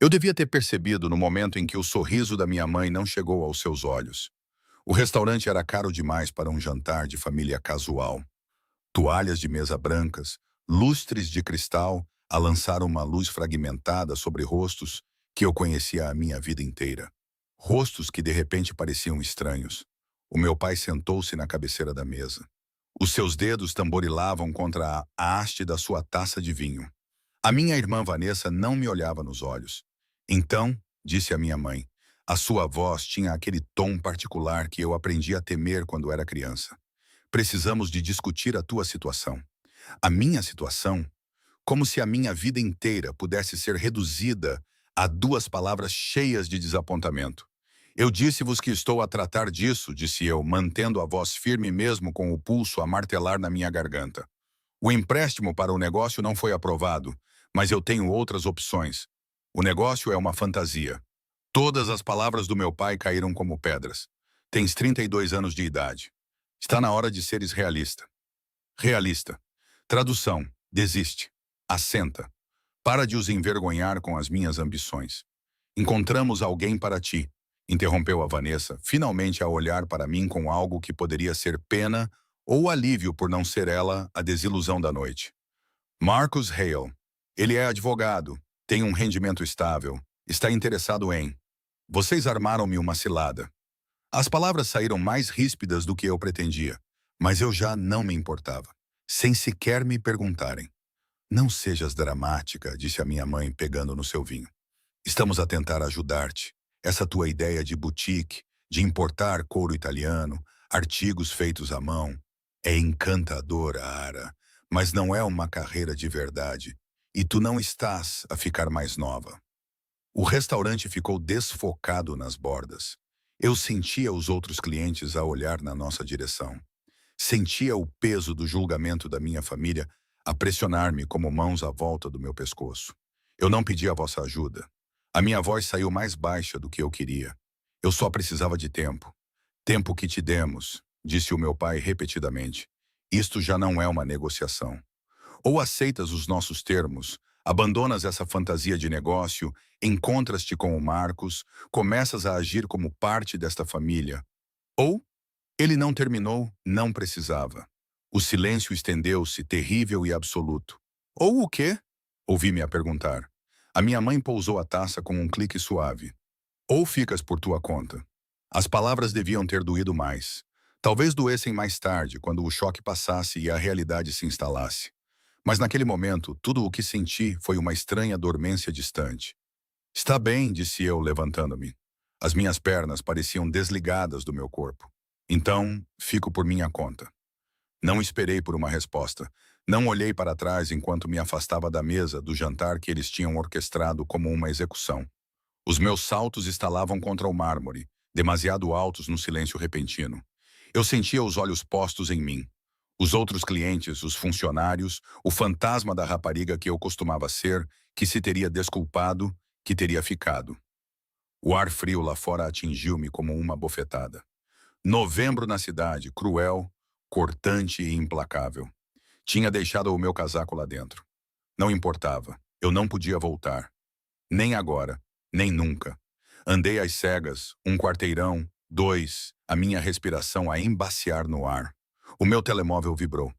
Eu devia ter percebido no momento em que o sorriso da minha mãe não chegou aos seus olhos. O restaurante era caro demais para um jantar de família casual. Toalhas de mesa brancas, lustres de cristal, a lançar uma luz fragmentada sobre rostos que eu conhecia a minha vida inteira. Rostos que de repente pareciam estranhos. O meu pai sentou-se na cabeceira da mesa. Os seus dedos tamborilavam contra a haste da sua taça de vinho. A minha irmã Vanessa não me olhava nos olhos. Então, disse a minha mãe, a sua voz tinha aquele tom particular que eu aprendi a temer quando era criança. Precisamos de discutir a tua situação. A minha situação? Como se a minha vida inteira pudesse ser reduzida a duas palavras cheias de desapontamento. Eu disse-vos que estou a tratar disso, disse eu, mantendo a voz firme mesmo com o pulso a martelar na minha garganta. O empréstimo para o negócio não foi aprovado, mas eu tenho outras opções. O negócio é uma fantasia. Todas as palavras do meu pai caíram como pedras. Tens 32 anos de idade. Está na hora de seres realista. Realista. Tradução. Desiste. Assenta. Para de os envergonhar com as minhas ambições. Encontramos alguém para ti, interrompeu a Vanessa, finalmente a olhar para mim com algo que poderia ser pena ou alívio por não ser ela a desilusão da noite. Marcus Hale. Ele é advogado, tem um rendimento estável, está interessado em... Vocês armaram-me uma cilada. As palavras saíram mais ríspidas do que eu pretendia, mas eu já não me importava, sem sequer me perguntarem. Não sejas dramática, disse a minha mãe, pegando no seu vinho. Estamos a tentar ajudar-te. Essa tua ideia de boutique, de importar couro italiano, artigos feitos à mão, é encantadora, Ara, mas não é uma carreira de verdade, e tu não estás a ficar mais nova. O restaurante ficou desfocado nas bordas. Eu sentia os outros clientes a olhar na nossa direção. Sentia o peso do julgamento da minha família a pressionar-me como mãos à volta do meu pescoço. Eu não pedi a vossa ajuda. A minha voz saiu mais baixa do que eu queria. Eu só precisava de tempo. Tempo que te demos, disse o meu pai repetidamente. Isto já não é uma negociação. Ou aceitas os nossos termos, abandonas essa fantasia de negócio, encontras-te com o Marcos, começas a agir como parte desta família. Ou, ele não terminou, não precisava. O silêncio estendeu-se, terrível e absoluto. Ou o quê? Ouvi-me a perguntar. A minha mãe pousou a taça com um clique suave. Ou ficas por tua conta. As palavras deviam ter doído mais. Talvez doessem mais tarde, quando o choque passasse e a realidade se instalasse. Mas naquele momento, tudo o que senti foi uma estranha dormência distante. Está bem, disse eu, levantando-me. As minhas pernas pareciam desligadas do meu corpo. Então, fico por minha conta. Não esperei por uma resposta. Não olhei para trás enquanto me afastava da mesa do jantar que eles tinham orquestrado como uma execução. Os meus saltos estalavam contra o mármore, demasiado altos no silêncio repentino. Eu sentia os olhos postos em mim. Os outros clientes, os funcionários, o fantasma da rapariga que eu costumava ser, que se teria desculpado, que teria ficado. O ar frio lá fora atingiu-me como uma bofetada. Novembro na cidade, cruel, cortante e implacável. Tinha deixado o meu casaco lá dentro. Não importava, eu não podia voltar. Nem agora, nem nunca. Andei às cegas, um quarteirão, dois, a minha respiração a embaciar no ar. O meu telemóvel vibrou.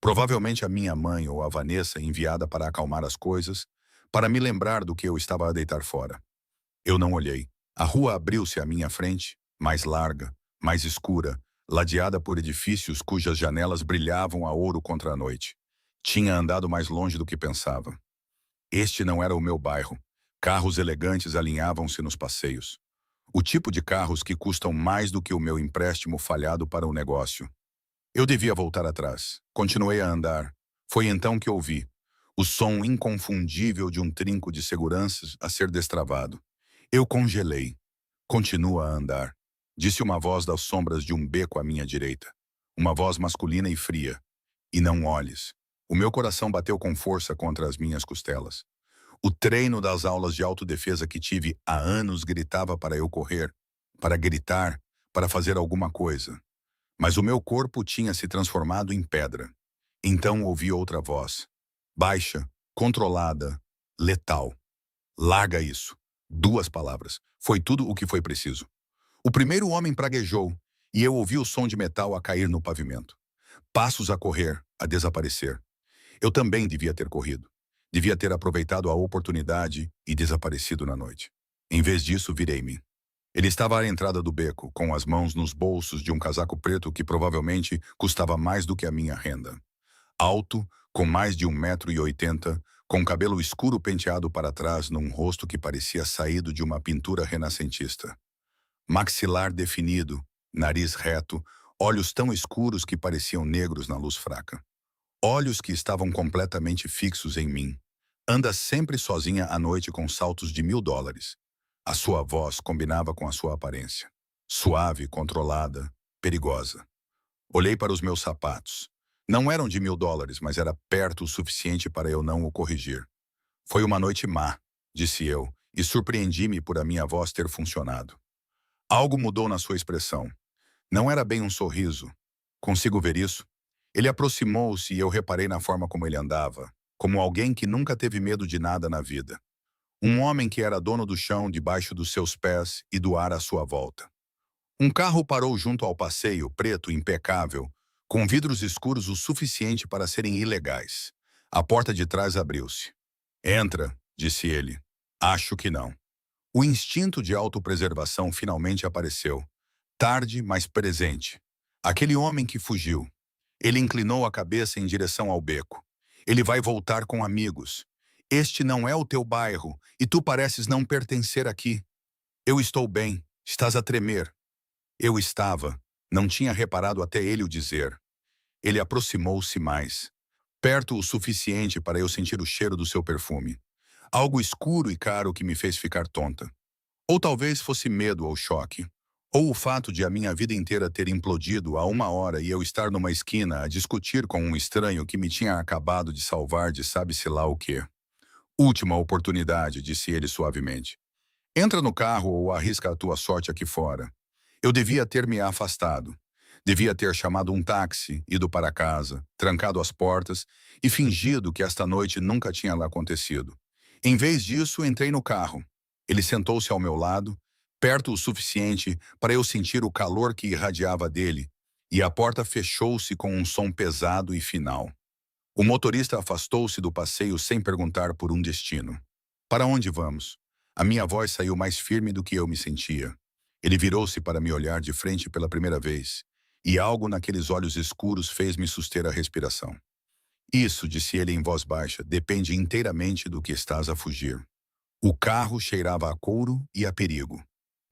Provavelmente a minha mãe ou a Vanessa enviada para acalmar as coisas, para me lembrar do que eu estava a deitar fora. Eu não olhei. A rua abriu-se à minha frente, mais larga, mais escura, ladeada por edifícios cujas janelas brilhavam a ouro contra a noite. Tinha andado mais longe do que pensava. Este não era o meu bairro. Carros elegantes alinhavam-se nos passeios. O tipo de carros que custam mais do que o meu empréstimo falhado para o negócio. Eu devia voltar atrás. Continuei a andar. Foi então que ouvi o som inconfundível de um trinco de seguranças a ser destravado. Eu congelei. Continua a andar, disse uma voz das sombras de um beco à minha direita. Uma voz masculina e fria. E não olhes. O meu coração bateu com força contra as minhas costelas. O treino das aulas de autodefesa que tive há anos gritava para eu correr, para gritar, para fazer alguma coisa. Mas o meu corpo tinha se transformado em pedra. Então ouvi outra voz. Baixa, controlada, letal. Larga isso. 2 palavras. Foi tudo o que foi preciso. O primeiro homem praguejou, e eu ouvi o som de metal a cair no pavimento. Passos a correr, a desaparecer. Eu também devia ter corrido. Devia ter aproveitado a oportunidade e desaparecido na noite. Em vez disso, virei-me. Ele estava à entrada do beco, com as mãos nos bolsos de um casaco preto que provavelmente custava mais do que a minha renda. Alto, com mais de 1,80 m, com cabelo escuro penteado para trás num rosto que parecia saído de uma pintura renascentista. Maxilar definido, nariz reto, olhos tão escuros que pareciam negros na luz fraca. Olhos que estavam completamente fixos em mim. Anda sempre sozinha à noite com saltos de $1000. A sua voz combinava com a sua aparência. Suave, controlada, perigosa. Olhei para os meus sapatos. Não eram de $1000, mas era perto o suficiente para eu não o corrigir. Foi uma noite má, disse eu, e surpreendi-me por a minha voz ter funcionado. Algo mudou na sua expressão. Não era bem um sorriso. Consigo ver isso? Ele aproximou-se e eu reparei na forma como ele andava, como alguém que nunca teve medo de nada na vida. Um homem que era dono do chão debaixo dos seus pés e do ar à sua volta. Um carro parou junto ao passeio, preto, impecável, com vidros escuros o suficiente para serem ilegais. A porta de trás abriu-se. Entra, disse ele. Acho que não. O instinto de autopreservação finalmente apareceu. Tarde, mas presente. Aquele homem que fugiu. Ele inclinou a cabeça em direção ao beco. Ele vai voltar com amigos. Este não é o teu bairro, e tu pareces não pertencer aqui. Eu estou bem, estás a tremer. Eu estava. Não tinha reparado até ele o dizer. Ele aproximou-se mais. Perto o suficiente para eu sentir o cheiro do seu perfume. Algo escuro e caro que me fez ficar tonta. Ou talvez fosse medo ou choque. Ou o fato de a minha vida inteira ter implodido a 1 hora e eu estar numa esquina a discutir com um estranho que me tinha acabado de salvar de sabe-se lá o quê. Última oportunidade, disse ele suavemente. Entra no carro ou arrisca a tua sorte aqui fora. Eu devia ter me afastado. Devia ter chamado um táxi, ido para casa, trancado as portas e fingido que esta noite nunca tinha lá acontecido. Em vez disso, entrei no carro. Ele sentou-se ao meu lado, perto o suficiente para eu sentir o calor que irradiava dele, e a porta fechou-se com um som pesado e final. O motorista afastou-se do passeio sem perguntar por um destino. Para onde vamos? A minha voz saiu mais firme do que eu me sentia. Ele virou-se para me olhar de frente pela primeira vez, e algo naqueles olhos escuros fez-me suster a respiração. Isso, disse ele em voz baixa, depende inteiramente do que estás a fugir. O carro cheirava a couro e a perigo.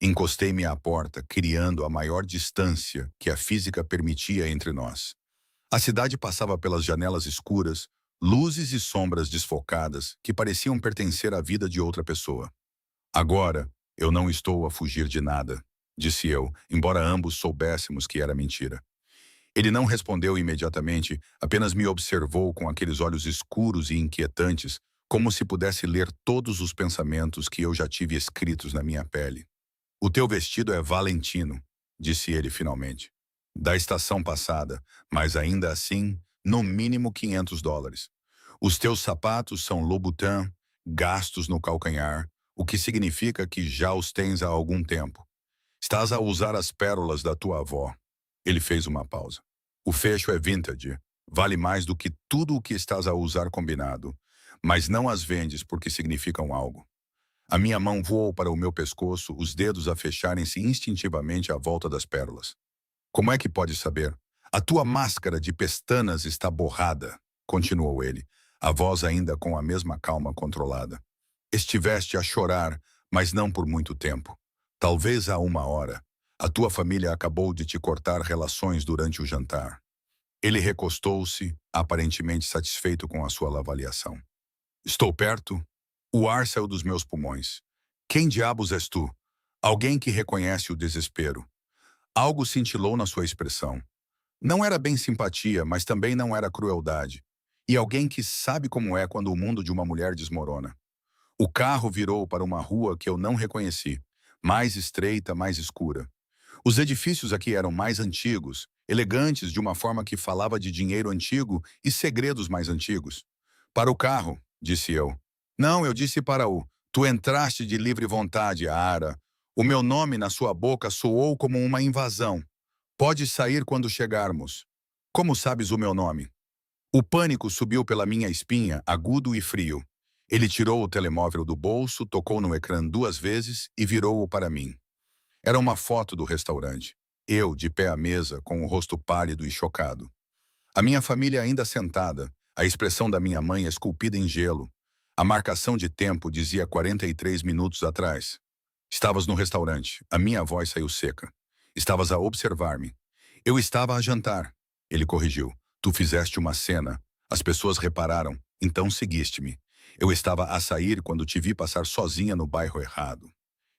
Encostei-me à porta, criando a maior distância que a física permitia entre nós. A cidade passava pelas janelas escuras, luzes e sombras desfocadas que pareciam pertencer à vida de outra pessoa. Agora, eu não estou a fugir de nada, disse eu, embora ambos soubéssemos que era mentira. Ele não respondeu imediatamente, apenas me observou com aqueles olhos escuros e inquietantes, como se pudesse ler todos os pensamentos que eu já tive escritos na minha pele. O teu vestido é Valentino, disse ele finalmente. Da estação passada, mas ainda assim, no mínimo $500. Os teus sapatos são Louboutin, gastos no calcanhar, o que significa que já os tens há algum tempo. Estás a usar as pérolas da tua avó. Ele fez uma pausa. O fecho é vintage, vale mais do que tudo o que estás a usar combinado, mas não as vendes porque significam algo. A minha mão voou para o meu pescoço, os dedos a fecharem-se instintivamente à volta das pérolas. Como é que podes saber? A tua máscara de pestanas está borrada, continuou ele, a voz ainda com a mesma calma controlada. Estiveste a chorar, mas não por muito tempo. Talvez há 1 hora. A tua família acabou de te cortar relações durante o jantar. Ele recostou-se, aparentemente satisfeito com a sua avaliação. Estou perto? O ar saiu dos meus pulmões. Quem diabos és tu? Alguém que reconhece o desespero. Algo cintilou na sua expressão. Não era bem simpatia, mas também não era crueldade. E alguém que sabe como é quando o mundo de uma mulher desmorona. O carro virou para uma rua que eu não reconheci, mais estreita, mais escura. Os edifícios aqui eram mais antigos, elegantes de uma forma que falava de dinheiro antigo e segredos mais antigos. Para o carro, disse eu. Não, eu disse para o... Tu entraste de livre vontade, Ara. O meu nome na sua boca soou como uma invasão. Pode sair quando chegarmos. Como sabes o meu nome? O pânico subiu pela minha espinha, agudo e frio. Ele tirou o telemóvel do bolso, tocou no ecrã 2 vezes e virou-o para mim. Era uma foto do restaurante. Eu, de pé à mesa, com o rosto pálido e chocado. A minha família ainda sentada, a expressão da minha mãe esculpida em gelo. A marcação de tempo dizia 43 minutos atrás. Estavas no restaurante. A minha voz saiu seca. Estavas a observar-me. Eu estava a jantar. Ele corrigiu. Tu fizeste uma cena. As pessoas repararam. Então seguiste-me. Eu estava a sair quando te vi passar sozinha no bairro errado.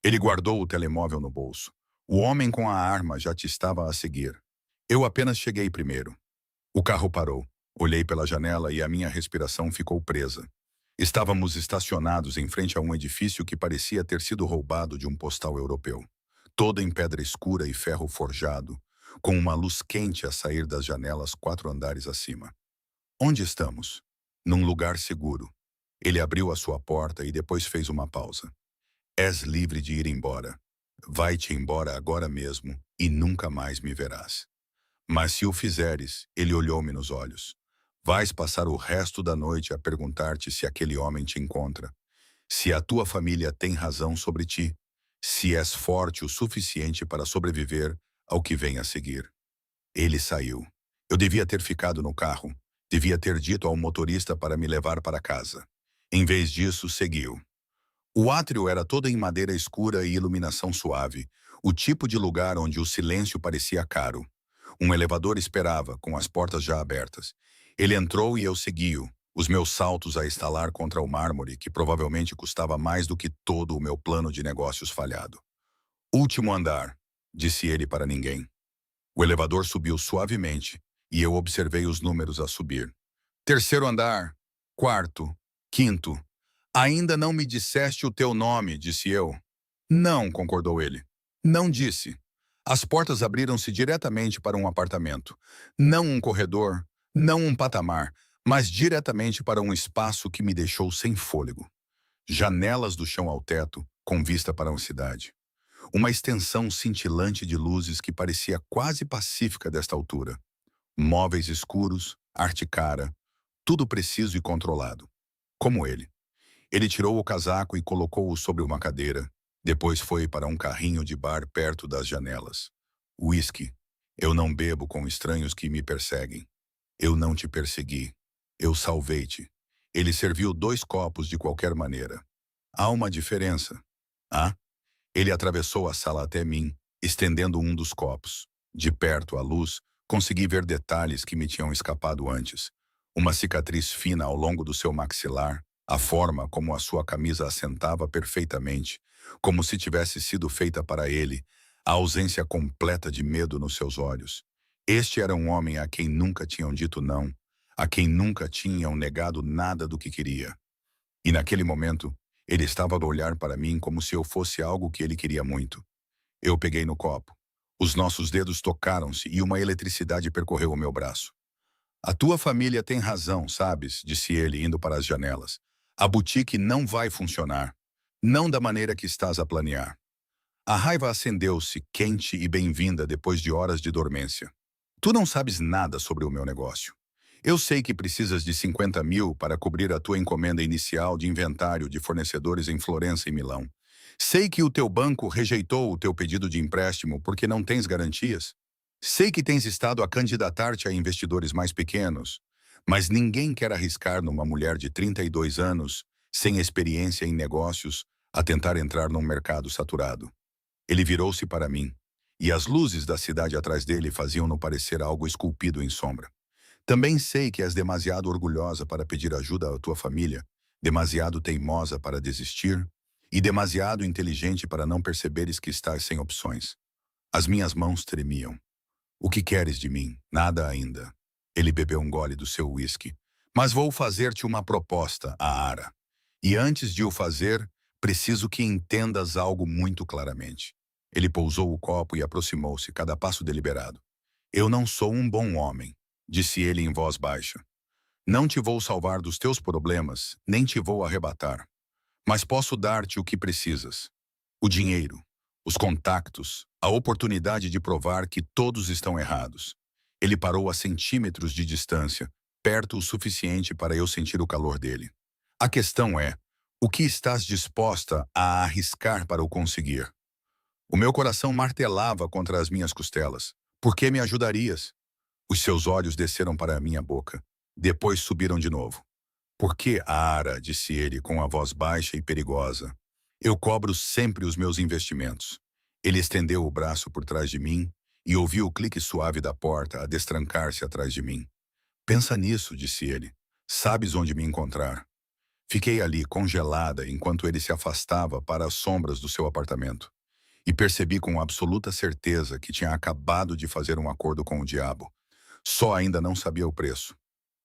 Ele guardou o telemóvel no bolso. O homem com a arma já te estava a seguir. Eu apenas cheguei primeiro. O carro parou. Olhei pela janela e a minha respiração ficou presa. Estávamos estacionados em frente a um edifício que parecia ter sido roubado de um postal europeu. Todo em pedra escura e ferro forjado, com uma luz quente a sair das janelas 4 andares acima. Onde estamos? Num lugar seguro. Ele abriu a sua porta e depois fez uma pausa. És livre de ir embora. Vai-te embora agora mesmo e nunca mais me verás. Mas se o fizeres, ele olhou-me nos olhos. Vais passar o resto da noite a perguntar-te se aquele homem te encontra, se a tua família tem razão sobre ti, se és forte o suficiente para sobreviver ao que vem a seguir. Ele saiu. Eu devia ter ficado no carro. Devia ter dito ao motorista para me levar para casa. Em vez disso, seguiu. O átrio era todo em madeira escura e iluminação suave, o tipo de lugar onde o silêncio parecia caro. Um elevador esperava, com as portas já abertas. Ele entrou e eu segui-o, os meus saltos a estalar contra o mármore, que provavelmente custava mais do que todo o meu plano de negócios falhado. Último andar, disse ele para ninguém. O elevador subiu suavemente e eu observei os números a subir. Terceiro andar, quarto, quinto. Ainda não me disseste o teu nome, disse eu. Não, concordou ele. Não disse. As portas abriram-se diretamente para um apartamento. Não um corredor, não um patamar, mas diretamente para um espaço que me deixou sem fôlego. Janelas do chão ao teto, com vista para uma cidade. Uma extensão cintilante de luzes que parecia quase pacífica desta altura. Móveis escuros, arte cara, tudo preciso e controlado. Como ele. Ele tirou o casaco e colocou-o sobre uma cadeira. Depois foi para um carrinho de bar perto das janelas. Whisky. Eu não bebo com estranhos que me perseguem. Eu não te persegui. Eu salvei-te. Ele serviu 2 copos de qualquer maneira. Há uma diferença. Ah? Ele atravessou a sala até mim, estendendo um dos copos. De perto, à luz, consegui ver detalhes que me tinham escapado antes. Uma cicatriz fina ao longo do seu maxilar, a forma como a sua camisa assentava perfeitamente, como se tivesse sido feita para ele, a ausência completa de medo nos seus olhos. Este era um homem a quem nunca tinham dito não, a quem nunca tinham negado nada do que queria. E naquele momento, ele estava a olhar para mim como se eu fosse algo que ele queria muito. Eu peguei no copo. Os nossos dedos tocaram-se e uma eletricidade percorreu o meu braço. A tua família tem razão, sabes? Disse ele, indo para as janelas. A boutique não vai funcionar. Não da maneira que estás a planear. A raiva acendeu-se, quente e bem-vinda depois de horas de dormência. Tu não sabes nada sobre o meu negócio. Eu sei que precisas de 50 mil para cobrir a tua encomenda inicial de inventário de fornecedores em Florença e Milão. Sei que o teu banco rejeitou o teu pedido de empréstimo porque não tens garantias. Sei que tens estado a candidatar-te a investidores mais pequenos, mas ninguém quer arriscar numa mulher de 32 anos, sem experiência em negócios, a tentar entrar num mercado saturado. Ele virou-se para mim, e as luzes da cidade atrás dele faziam-no parecer algo esculpido em sombra. Também sei que és demasiado orgulhosa para pedir ajuda à tua família, demasiado teimosa para desistir e demasiado inteligente para não perceberes que estás sem opções. As minhas mãos tremiam. O que queres de mim? Nada ainda. Ele bebeu um gole do seu uísque. Mas vou fazer-te uma proposta, Ara. E antes de o fazer, preciso que entendas algo muito claramente. Ele pousou o copo e aproximou-se, cada passo deliberado. Eu não sou um bom homem, disse ele em voz baixa. Não te vou salvar dos teus problemas, nem te vou arrebatar. Mas posso dar-te o que precisas. O dinheiro, os contactos, a oportunidade de provar que todos estão errados. Ele parou a centímetros de distância, perto o suficiente para eu sentir o calor dele. A questão é, o que estás disposta a arriscar para o conseguir? O meu coração martelava contra as minhas costelas. Por que me ajudarias? Os seus olhos desceram para a minha boca. Depois subiram de novo. Por que, Ara, disse ele com a voz baixa e perigosa. Eu cobro sempre os meus investimentos. Ele estendeu o braço por trás de mim e ouvi o clique suave da porta a destrancar-se atrás de mim. Pensa nisso, disse ele. Sabes onde me encontrar. Fiquei ali, congelada, enquanto ele se afastava para as sombras do seu apartamento. E percebi com absoluta certeza que tinha acabado de fazer um acordo com o diabo. Só ainda não sabia o preço.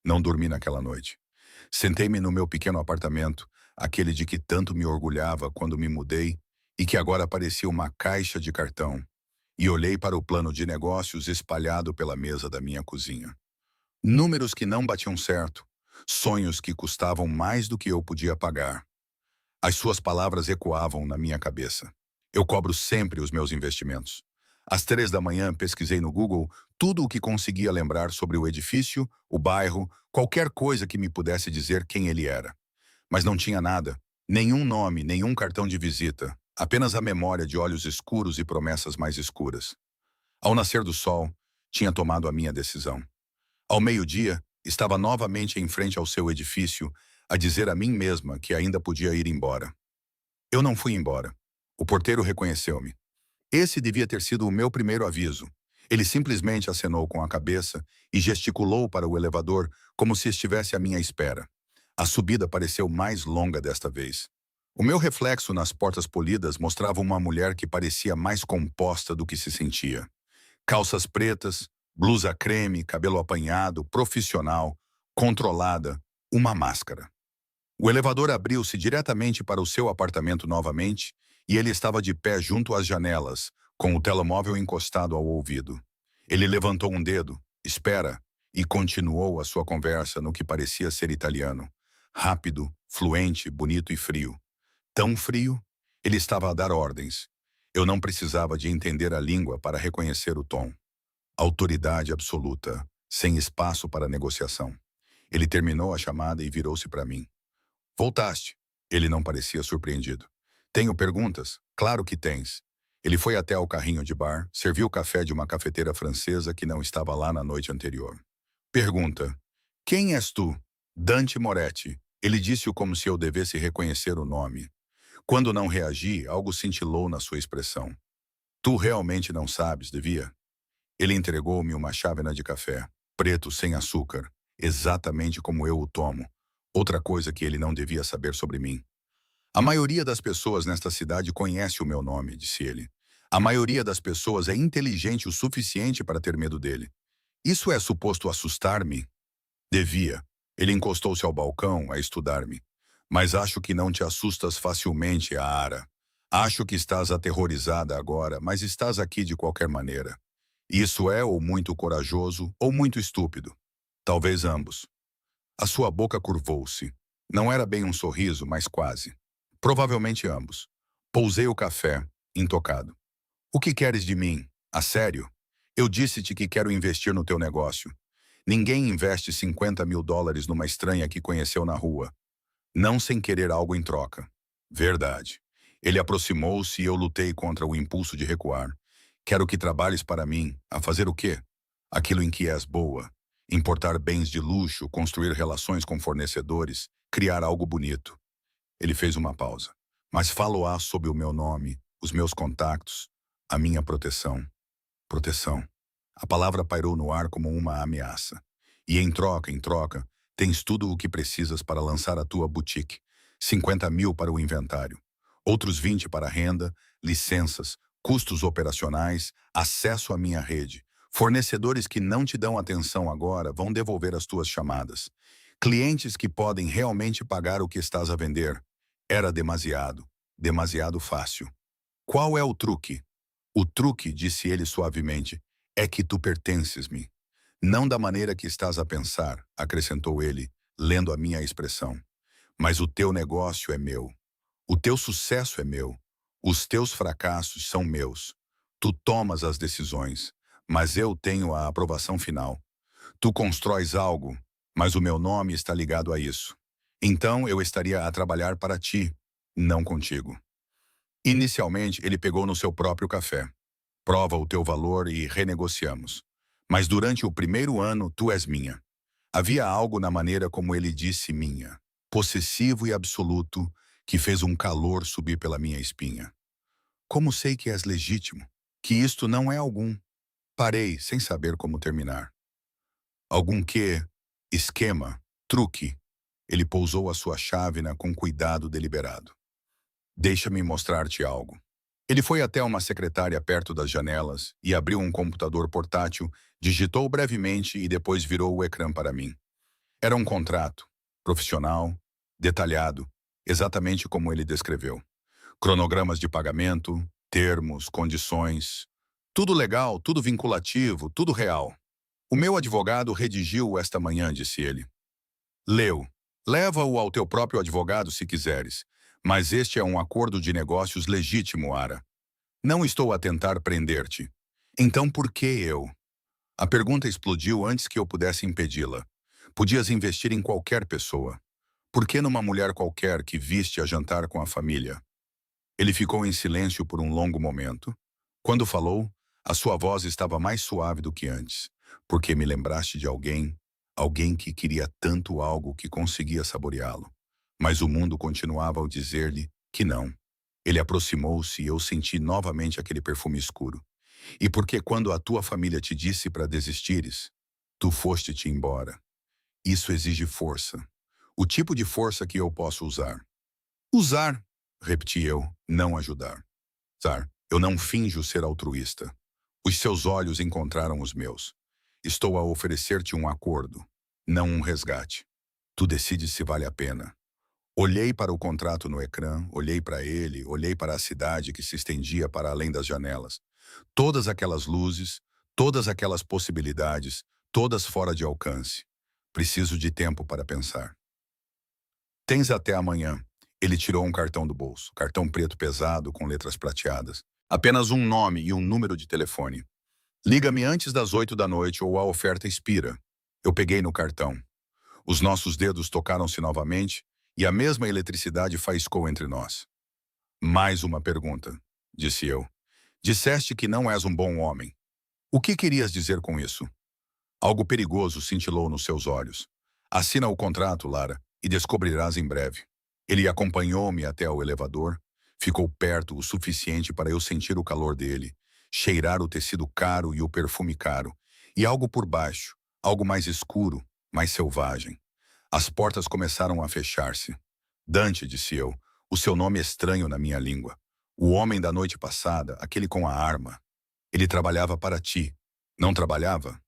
Não dormi naquela noite. Sentei-me no meu pequeno apartamento, aquele de que tanto me orgulhava quando me mudei e que agora parecia uma caixa de cartão, e olhei para o plano de negócios espalhado pela mesa da minha cozinha. Números que não batiam certo, sonhos que custavam mais do que eu podia pagar. As suas palavras ecoavam na minha cabeça. Eu cobro sempre os meus investimentos. Às 3 da manhã, pesquisei no Google tudo o que conseguia lembrar sobre o edifício, o bairro, qualquer coisa que me pudesse dizer quem ele era. Mas não tinha nada, nenhum nome, nenhum cartão de visita, apenas a memória de olhos escuros e promessas mais escuras. Ao nascer do sol, tinha tomado a minha decisão. Ao meio-dia, estava novamente em frente ao seu edifício, a dizer a mim mesma que ainda podia ir embora. Eu não fui embora. O porteiro reconheceu-me. Esse devia ter sido o meu primeiro aviso. Ele simplesmente acenou com a cabeça e gesticulou para o elevador como se estivesse à minha espera. A subida pareceu mais longa desta vez. O meu reflexo nas portas polidas mostrava uma mulher que parecia mais composta do que se sentia. Calças pretas, blusa creme, cabelo apanhado, profissional, controlada, uma máscara. O elevador abriu-se diretamente para o seu apartamento novamente e ele estava de pé junto às janelas, com o telemóvel encostado ao ouvido. Ele levantou um dedo, espera, e continuou a sua conversa no que parecia ser italiano. Rápido, fluente, bonito e frio. Tão frio, ele estava a dar ordens. Eu não precisava de entender a língua para reconhecer o tom. Autoridade absoluta, sem espaço para negociação. Ele terminou a chamada e virou-se para mim. Voltaste. Ele não parecia surpreendido. Tenho perguntas? Claro que tens. Ele foi até ao carrinho de bar, serviu o café de uma cafeteira francesa que não estava lá na noite anterior. Pergunta. Quem és tu? Dante Moretti. Ele disse-o como se eu devesse reconhecer o nome. Quando não reagi, algo cintilou na sua expressão. Tu realmente não sabes, devia? Ele entregou-me uma chávena de café, preto sem açúcar, exatamente como eu o tomo. Outra coisa que ele não devia saber sobre mim. A maioria das pessoas nesta cidade conhece o meu nome, disse ele. A maioria das pessoas é inteligente o suficiente para ter medo dele. Isso é suposto assustar-me? Devia. Ele encostou-se ao balcão a estudar-me. Mas acho que não te assustas facilmente, Ara. Acho que estás aterrorizada agora, mas estás aqui de qualquer maneira. Isso é ou muito corajoso ou muito estúpido. Talvez ambos. A sua boca curvou-se. Não era bem um sorriso, mas quase. Provavelmente ambos. Pousei o café, intocado. O que queres de mim? A sério? Eu disse-te que quero investir no teu negócio. Ninguém investe $50.000 numa estranha que conheceu na rua. Não sem querer algo em troca. Verdade. Ele aproximou-se e eu lutei contra o impulso de recuar. Quero que trabalhes para mim. A fazer o quê? Aquilo em que és boa. Importar bens de luxo, construir relações com fornecedores, criar algo bonito. Ele fez uma pausa. Mas falo-á sob o meu nome, os meus contactos, a minha proteção. Proteção. A palavra pairou no ar como uma ameaça. E em troca, tens tudo o que precisas para lançar a tua boutique. 50.000 para o inventário. Outros 20 para renda, licenças, custos operacionais, acesso à minha rede. Fornecedores que não te dão atenção agora vão devolver as tuas chamadas. Clientes que podem realmente pagar o que estás a vender. Era demasiado, demasiado fácil. Qual é o truque? O truque, disse ele suavemente, é que tu pertences-me. Não da maneira que estás a pensar, acrescentou ele, lendo a minha expressão. Mas o teu negócio é meu. O teu sucesso é meu. Os teus fracassos são meus. Tu tomas as decisões, mas eu tenho a aprovação final. Tu constróis algo, mas o meu nome está ligado a isso. Então eu estaria a trabalhar para ti, não contigo. Inicialmente, ele pegou no seu próprio café. Prova o teu valor e renegociamos. Mas durante o primeiro ano, tu és minha. Havia algo na maneira como ele disse minha, possessivo e absoluto, que fez um calor subir pela minha espinha. Como sei que és legítimo? Que isto não é algum. Parei, sem saber como terminar. Algum quê? Esquema? Truque? Ele pousou a sua chávena com cuidado deliberado. Deixa-me mostrar-te algo. Ele foi até uma secretária perto das janelas e abriu um computador portátil, digitou brevemente e depois virou o ecrã para mim. Era um contrato, profissional, detalhado, exatamente como ele descreveu. Cronogramas de pagamento, termos, condições. Tudo legal, tudo vinculativo, tudo real. O meu advogado redigiu esta manhã, disse ele. Leu. Leva-o ao teu próprio advogado se quiseres. Mas este é um acordo de negócios legítimo, Ara. Não estou a tentar prender-te. Então por que eu? A pergunta explodiu antes que eu pudesse impedi-la. Podias investir em qualquer pessoa. Por que numa mulher qualquer que viste a jantar com a família? Ele ficou em silêncio por um longo momento. Quando falou, a sua voz estava mais suave do que antes, porque me lembraste de alguém, alguém que queria tanto algo que conseguia saboreá-lo. Mas o mundo continuava ao dizer-lhe que não. Ele aproximou-se e eu senti novamente aquele perfume escuro. E porque quando a tua família te disse para desistires, tu foste-te embora. Isso exige força. O tipo de força que eu posso usar. Usar, repeti eu, não ajudar. Zar, eu não finjo ser altruísta. Os seus olhos encontraram os meus. Estou a oferecer-te um acordo, não um resgate. Tu decides se vale a pena. Olhei para o contrato no ecrã, olhei para ele, olhei para a cidade que se estendia para além das janelas. Todas aquelas luzes, todas aquelas possibilidades, todas fora de alcance. Preciso de tempo para pensar. Tens até amanhã. Ele tirou um cartão do bolso, cartão preto pesado com letras prateadas. Apenas um nome e um número de telefone. Liga-me antes das 8 da noite ou a oferta expira. Eu peguei no cartão. Os nossos dedos tocaram-se novamente e a mesma eletricidade faiscou entre nós. Mais uma pergunta, disse eu. Disseste que não és um bom homem. O que querias dizer com isso? Algo perigoso cintilou nos seus olhos. Assina o contrato, Lara, e descobrirás em breve. Ele acompanhou-me até o elevador, ficou perto o suficiente para eu sentir o calor dele, cheirar o tecido caro e o perfume caro, e algo por baixo, algo mais escuro, mais selvagem. As portas começaram a fechar-se. Dante, disse eu, o seu nome é estranho na minha língua. O homem da noite passada, aquele com a arma. Ele trabalhava para ti. Não trabalhava?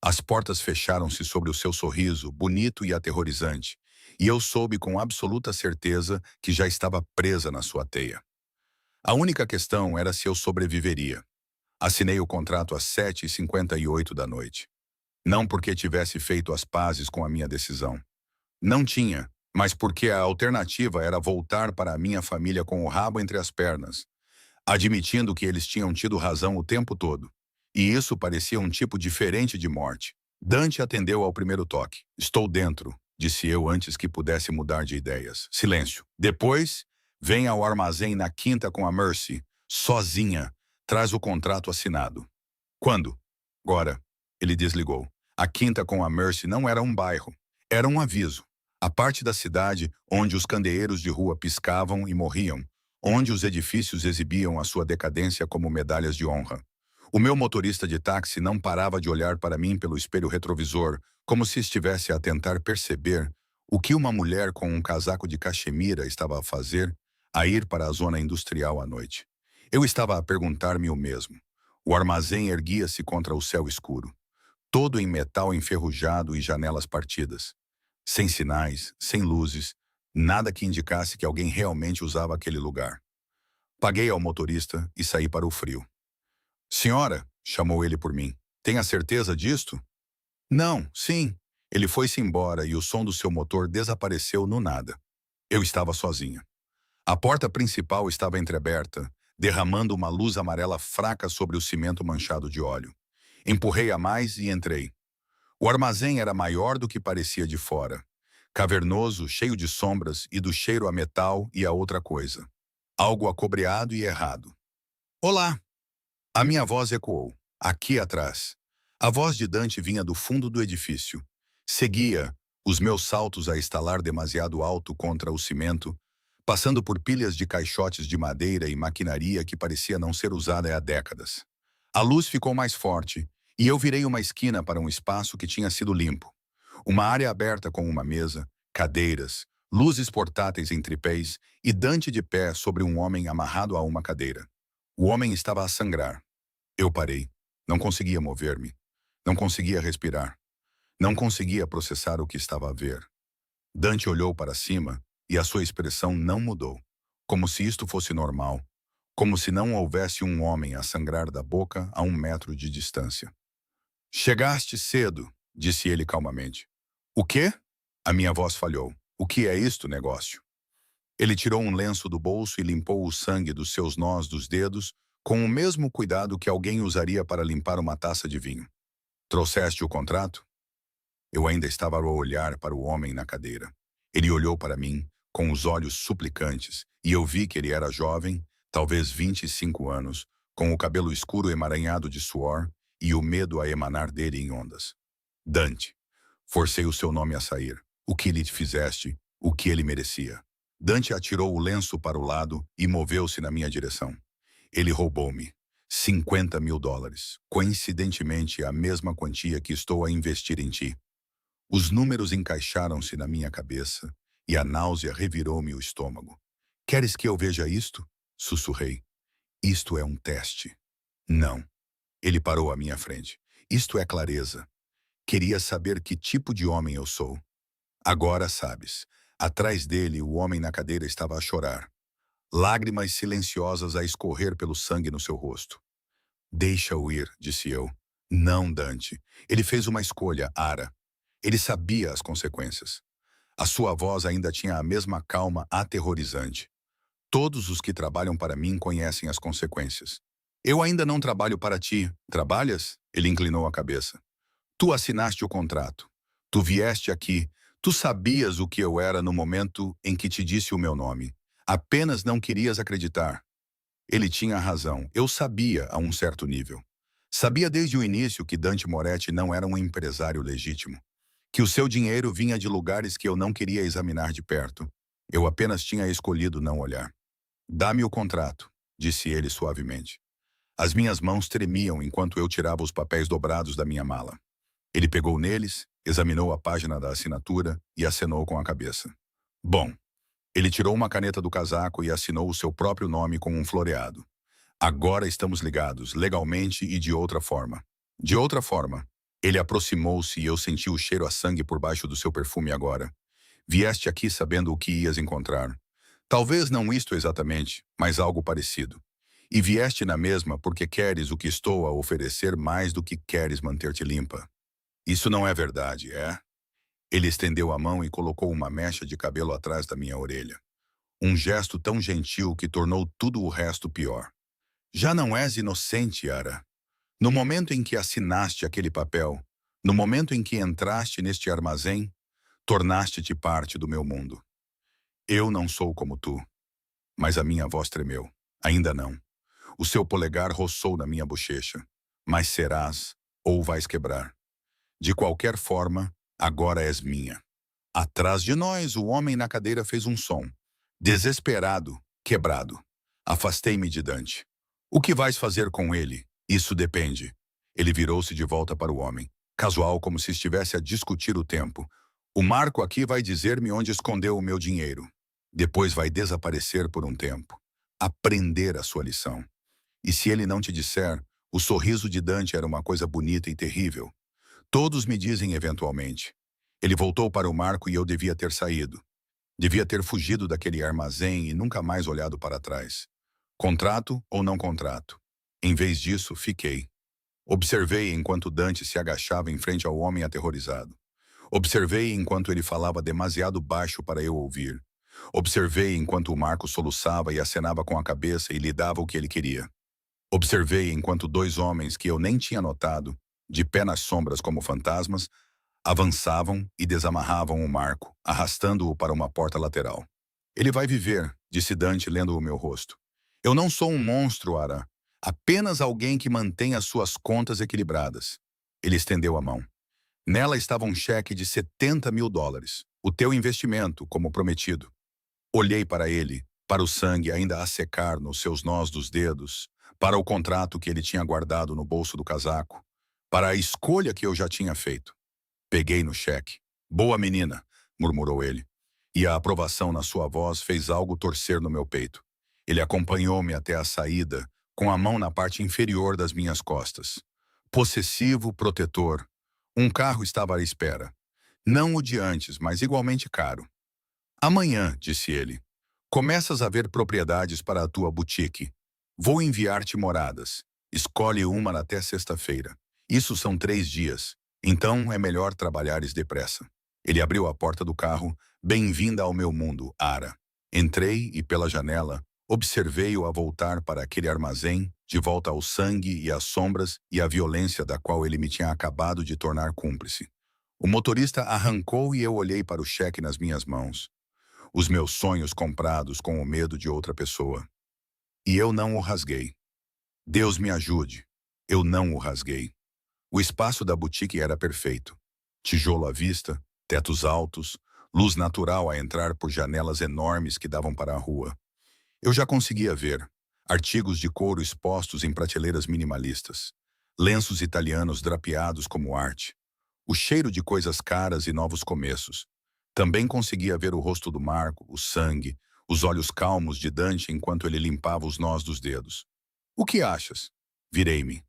As portas fecharam-se sobre o seu sorriso, bonito e aterrorizante, e eu soube com absoluta certeza que já estava presa na sua teia. A única questão era se eu sobreviveria. Assinei o contrato às 7h58 da noite. Não porque tivesse feito as pazes com a minha decisão. Não tinha, mas porque a alternativa era voltar para a minha família com o rabo entre as pernas, admitindo que eles tinham tido razão o tempo todo. E isso parecia um tipo diferente de morte. Dante atendeu ao primeiro toque. Estou dentro, disse eu antes que pudesse mudar de ideias. Silêncio. Depois, vem ao armazém na quinta com a Mercy, sozinha. Traz o contrato assinado. Quando? Agora. Ele desligou. A quinta com a Mercy não era um bairro. Era um aviso. A parte da cidade onde os candeeiros de rua piscavam e morriam, onde os edifícios exibiam a sua decadência como medalhas de honra. O meu motorista de táxi não parava de olhar para mim pelo espelho retrovisor, como se estivesse a tentar perceber o que uma mulher com um casaco de cachemira estava a fazer a ir para a zona industrial à noite. Eu estava a perguntar-me o mesmo. O armazém erguia-se contra o céu escuro, todo em metal enferrujado e janelas partidas. Sem sinais, sem luzes, nada que indicasse que alguém realmente usava aquele lugar. Paguei ao motorista e saí para o frio. Senhora, chamou ele por mim, tem a certeza disto? Não, sim. Ele foi-se embora e o som do seu motor desapareceu no nada. Eu estava sozinha. A porta principal estava entreaberta, derramando uma luz amarela fraca sobre o cimento manchado de óleo. Empurrei a mais e entrei. O armazém era maior do que parecia de fora. Cavernoso, cheio de sombras e do cheiro a metal e a outra coisa. Algo acobreado e errado. Olá! A minha voz ecoou, aqui atrás. A voz de Dante vinha do fundo do edifício. Seguia, os meus saltos a estalar demasiado alto contra o cimento, passando por pilhas de caixotes de madeira e maquinaria que parecia não ser usada há décadas. A luz ficou mais forte, e eu virei uma esquina para um espaço que tinha sido limpo. Uma área aberta com uma mesa, cadeiras, luzes portáteis em tripés e Dante de pé sobre um homem amarrado a uma cadeira. O homem estava a sangrar. Eu parei. Não conseguia mover-me. Não conseguia respirar. Não conseguia processar o que estava a ver. Dante olhou para cima e a sua expressão não mudou, como se isto fosse normal, como se não houvesse um homem a sangrar da boca a 1 metro de distância. Chegaste cedo, disse ele calmamente. O quê? A minha voz falhou. O que é isto, negócio? Ele tirou um lenço do bolso e limpou o sangue dos seus nós dos dedos com o mesmo cuidado que alguém usaria para limpar uma taça de vinho. Trouxeste o contrato? Eu ainda estava a olhar para o homem na cadeira. Ele olhou para mim, com os olhos suplicantes, e eu vi que ele era jovem, talvez 25 anos, com o cabelo escuro emaranhado de suor e o medo a emanar dele em ondas. Dante. Forcei o seu nome a sair. O que lhe fizeste, o que ele merecia. Dante atirou o lenço para o lado e moveu-se na minha direção. Ele roubou-me. $50.000. Coincidentemente, a mesma quantia que estou a investir em ti. Os números encaixaram-se na minha cabeça e a náusea revirou-me o estômago. Queres que eu veja isto? Sussurrei. Isto é um teste. Não. Ele parou à minha frente. Isto é clareza. Queria saber que tipo de homem eu sou. Agora sabes. Atrás dele, o homem na cadeira estava a chorar. Lágrimas silenciosas a escorrer pelo sangue no seu rosto. Deixa-o ir, disse eu. Não, Dante. Ele fez uma escolha, Ara. Ele sabia as consequências. A sua voz ainda tinha a mesma calma aterrorizante. Todos os que trabalham para mim conhecem as consequências. Eu ainda não trabalho para ti. Trabalhas? Ele inclinou a cabeça. Tu assinaste o contrato. Tu vieste aqui. Tu sabias o que eu era no momento em que te disse o meu nome. Apenas não querias acreditar. Ele tinha razão. Eu sabia a um certo nível. Sabia desde o início que Dante Moretti não era um empresário legítimo. Que o seu dinheiro vinha de lugares que eu não queria examinar de perto. Eu apenas tinha escolhido não olhar. Dá-me o contrato, disse ele suavemente. As minhas mãos tremiam enquanto eu tirava os papéis dobrados da minha mala. Ele pegou neles, examinou a página da assinatura e acenou com a cabeça. Bom. Ele tirou uma caneta do casaco e assinou o seu próprio nome com um floreado. Agora estamos ligados, legalmente e de outra forma. De outra forma. Ele aproximou-se e eu senti o cheiro a sangue por baixo do seu perfume agora. Vieste aqui sabendo o que ias encontrar. Talvez não isto exatamente, mas algo parecido. E vieste na mesma porque queres o que estou a oferecer mais do que queres manter-te limpa. Isso não é verdade, é? Ele estendeu a mão e colocou uma mecha de cabelo atrás da minha orelha. Um gesto tão gentil que tornou tudo o resto pior. Já não és inocente, Ara. No momento em que assinaste aquele papel, no momento em que entraste neste armazém, tornaste-te parte do meu mundo. Eu não sou como tu. Mas a minha voz tremeu. Ainda não. O seu polegar roçou na minha bochecha. Mas serás, ou vais quebrar. De qualquer forma, agora és minha. Atrás de nós, o homem na cadeira fez um som. Desesperado, quebrado. Afastei-me de Dante. O que vais fazer com ele? Isso depende. Ele virou-se de volta para o homem, casual como se estivesse a discutir o tempo. O Marco aqui vai dizer-me onde escondeu o meu dinheiro. Depois vai desaparecer por um tempo. Aprender a sua lição. E se ele não te disser, o sorriso de Dante era uma coisa bonita e terrível. Todos me dizem eventualmente. Ele voltou para o Marco e eu devia ter saído. Devia ter fugido daquele armazém e nunca mais olhado para trás. Contrato ou não contrato? Em vez disso, fiquei. Observei enquanto Dante se agachava em frente ao homem aterrorizado. Observei enquanto ele falava demasiado baixo para eu ouvir. Observei enquanto o Marco soluçava e acenava com a cabeça e lhe dava o que ele queria. Observei enquanto dois homens que eu nem tinha notado, de pé nas sombras como fantasmas, avançavam e desamarravam o Marco, arrastando-o para uma porta lateral. Ele vai viver, disse Dante lendo o meu rosto. Eu não sou um monstro, Ara. Apenas alguém que mantém as suas contas equilibradas. Ele estendeu a mão. Nela estava um cheque de US$ 70.000. O teu investimento, como prometido. Olhei para ele, para o sangue ainda a secar nos seus nós dos dedos, para o contrato que ele tinha guardado no bolso do casaco, para a escolha que eu já tinha feito. Peguei no cheque. Boa menina, murmurou ele. E a aprovação na sua voz fez algo torcer no meu peito. Ele acompanhou-me até a saída, com a mão na parte inferior das minhas costas. Possessivo, protetor. Um carro estava à espera. Não o de antes, mas igualmente caro. Amanhã, disse ele, começas a ver propriedades para a tua boutique. Vou enviar-te moradas. Escolhe uma até sexta-feira. Isso são 3 dias. Então é melhor trabalhares depressa. Ele abriu a porta do carro. Bem-vinda ao meu mundo, Ara. Entrei e, pela janela, observei-o a voltar para aquele armazém, de volta ao sangue e às sombras e à violência da qual ele me tinha acabado de tornar cúmplice. O motorista arrancou e eu olhei para o cheque nas minhas mãos. Os meus sonhos comprados com o medo de outra pessoa. E eu não o rasguei. Deus me ajude. Eu não o rasguei. O espaço da boutique era perfeito. Tijolo à vista, tetos altos, luz natural a entrar por janelas enormes que davam para a rua. Eu já conseguia ver artigos de couro expostos em prateleiras minimalistas, lenços italianos drapeados como arte, o cheiro de coisas caras e novos começos. Também conseguia ver o rosto do Marco, o sangue, os olhos calmos de Dante enquanto ele limpava os nós dos dedos. O que achas? Virei-me.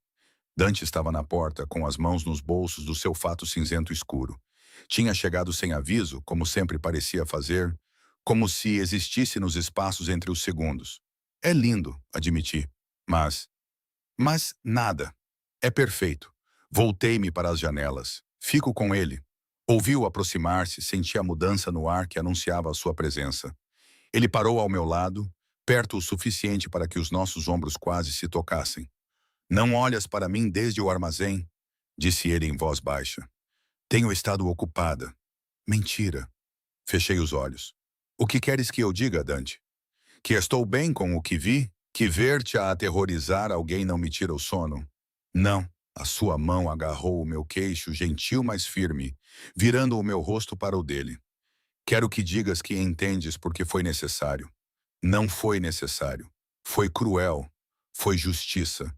Dante estava na porta, com as mãos nos bolsos do seu fato cinzento escuro. Tinha chegado sem aviso, como sempre parecia fazer, como se existisse nos espaços entre os segundos. É lindo, admiti. Mas nada. É perfeito. Voltei-me para as janelas. Fico com ele. Ouvi-o aproximar-se, senti a mudança no ar que anunciava a sua presença. Ele parou ao meu lado, perto o suficiente para que os nossos ombros quase se tocassem. Não olhas para mim desde o armazém, disse ele em voz baixa. Tenho estado ocupada. Mentira. Fechei os olhos. O que queres que eu diga, Dante? Que estou bem com o que vi? Que ver-te a aterrorizar alguém não me tira o sono? Não. A sua mão agarrou o meu queixo, gentil mas firme, virando o meu rosto para o dele. Quero que digas que entendes porque foi necessário. Não foi necessário. Foi cruel. Foi justiça.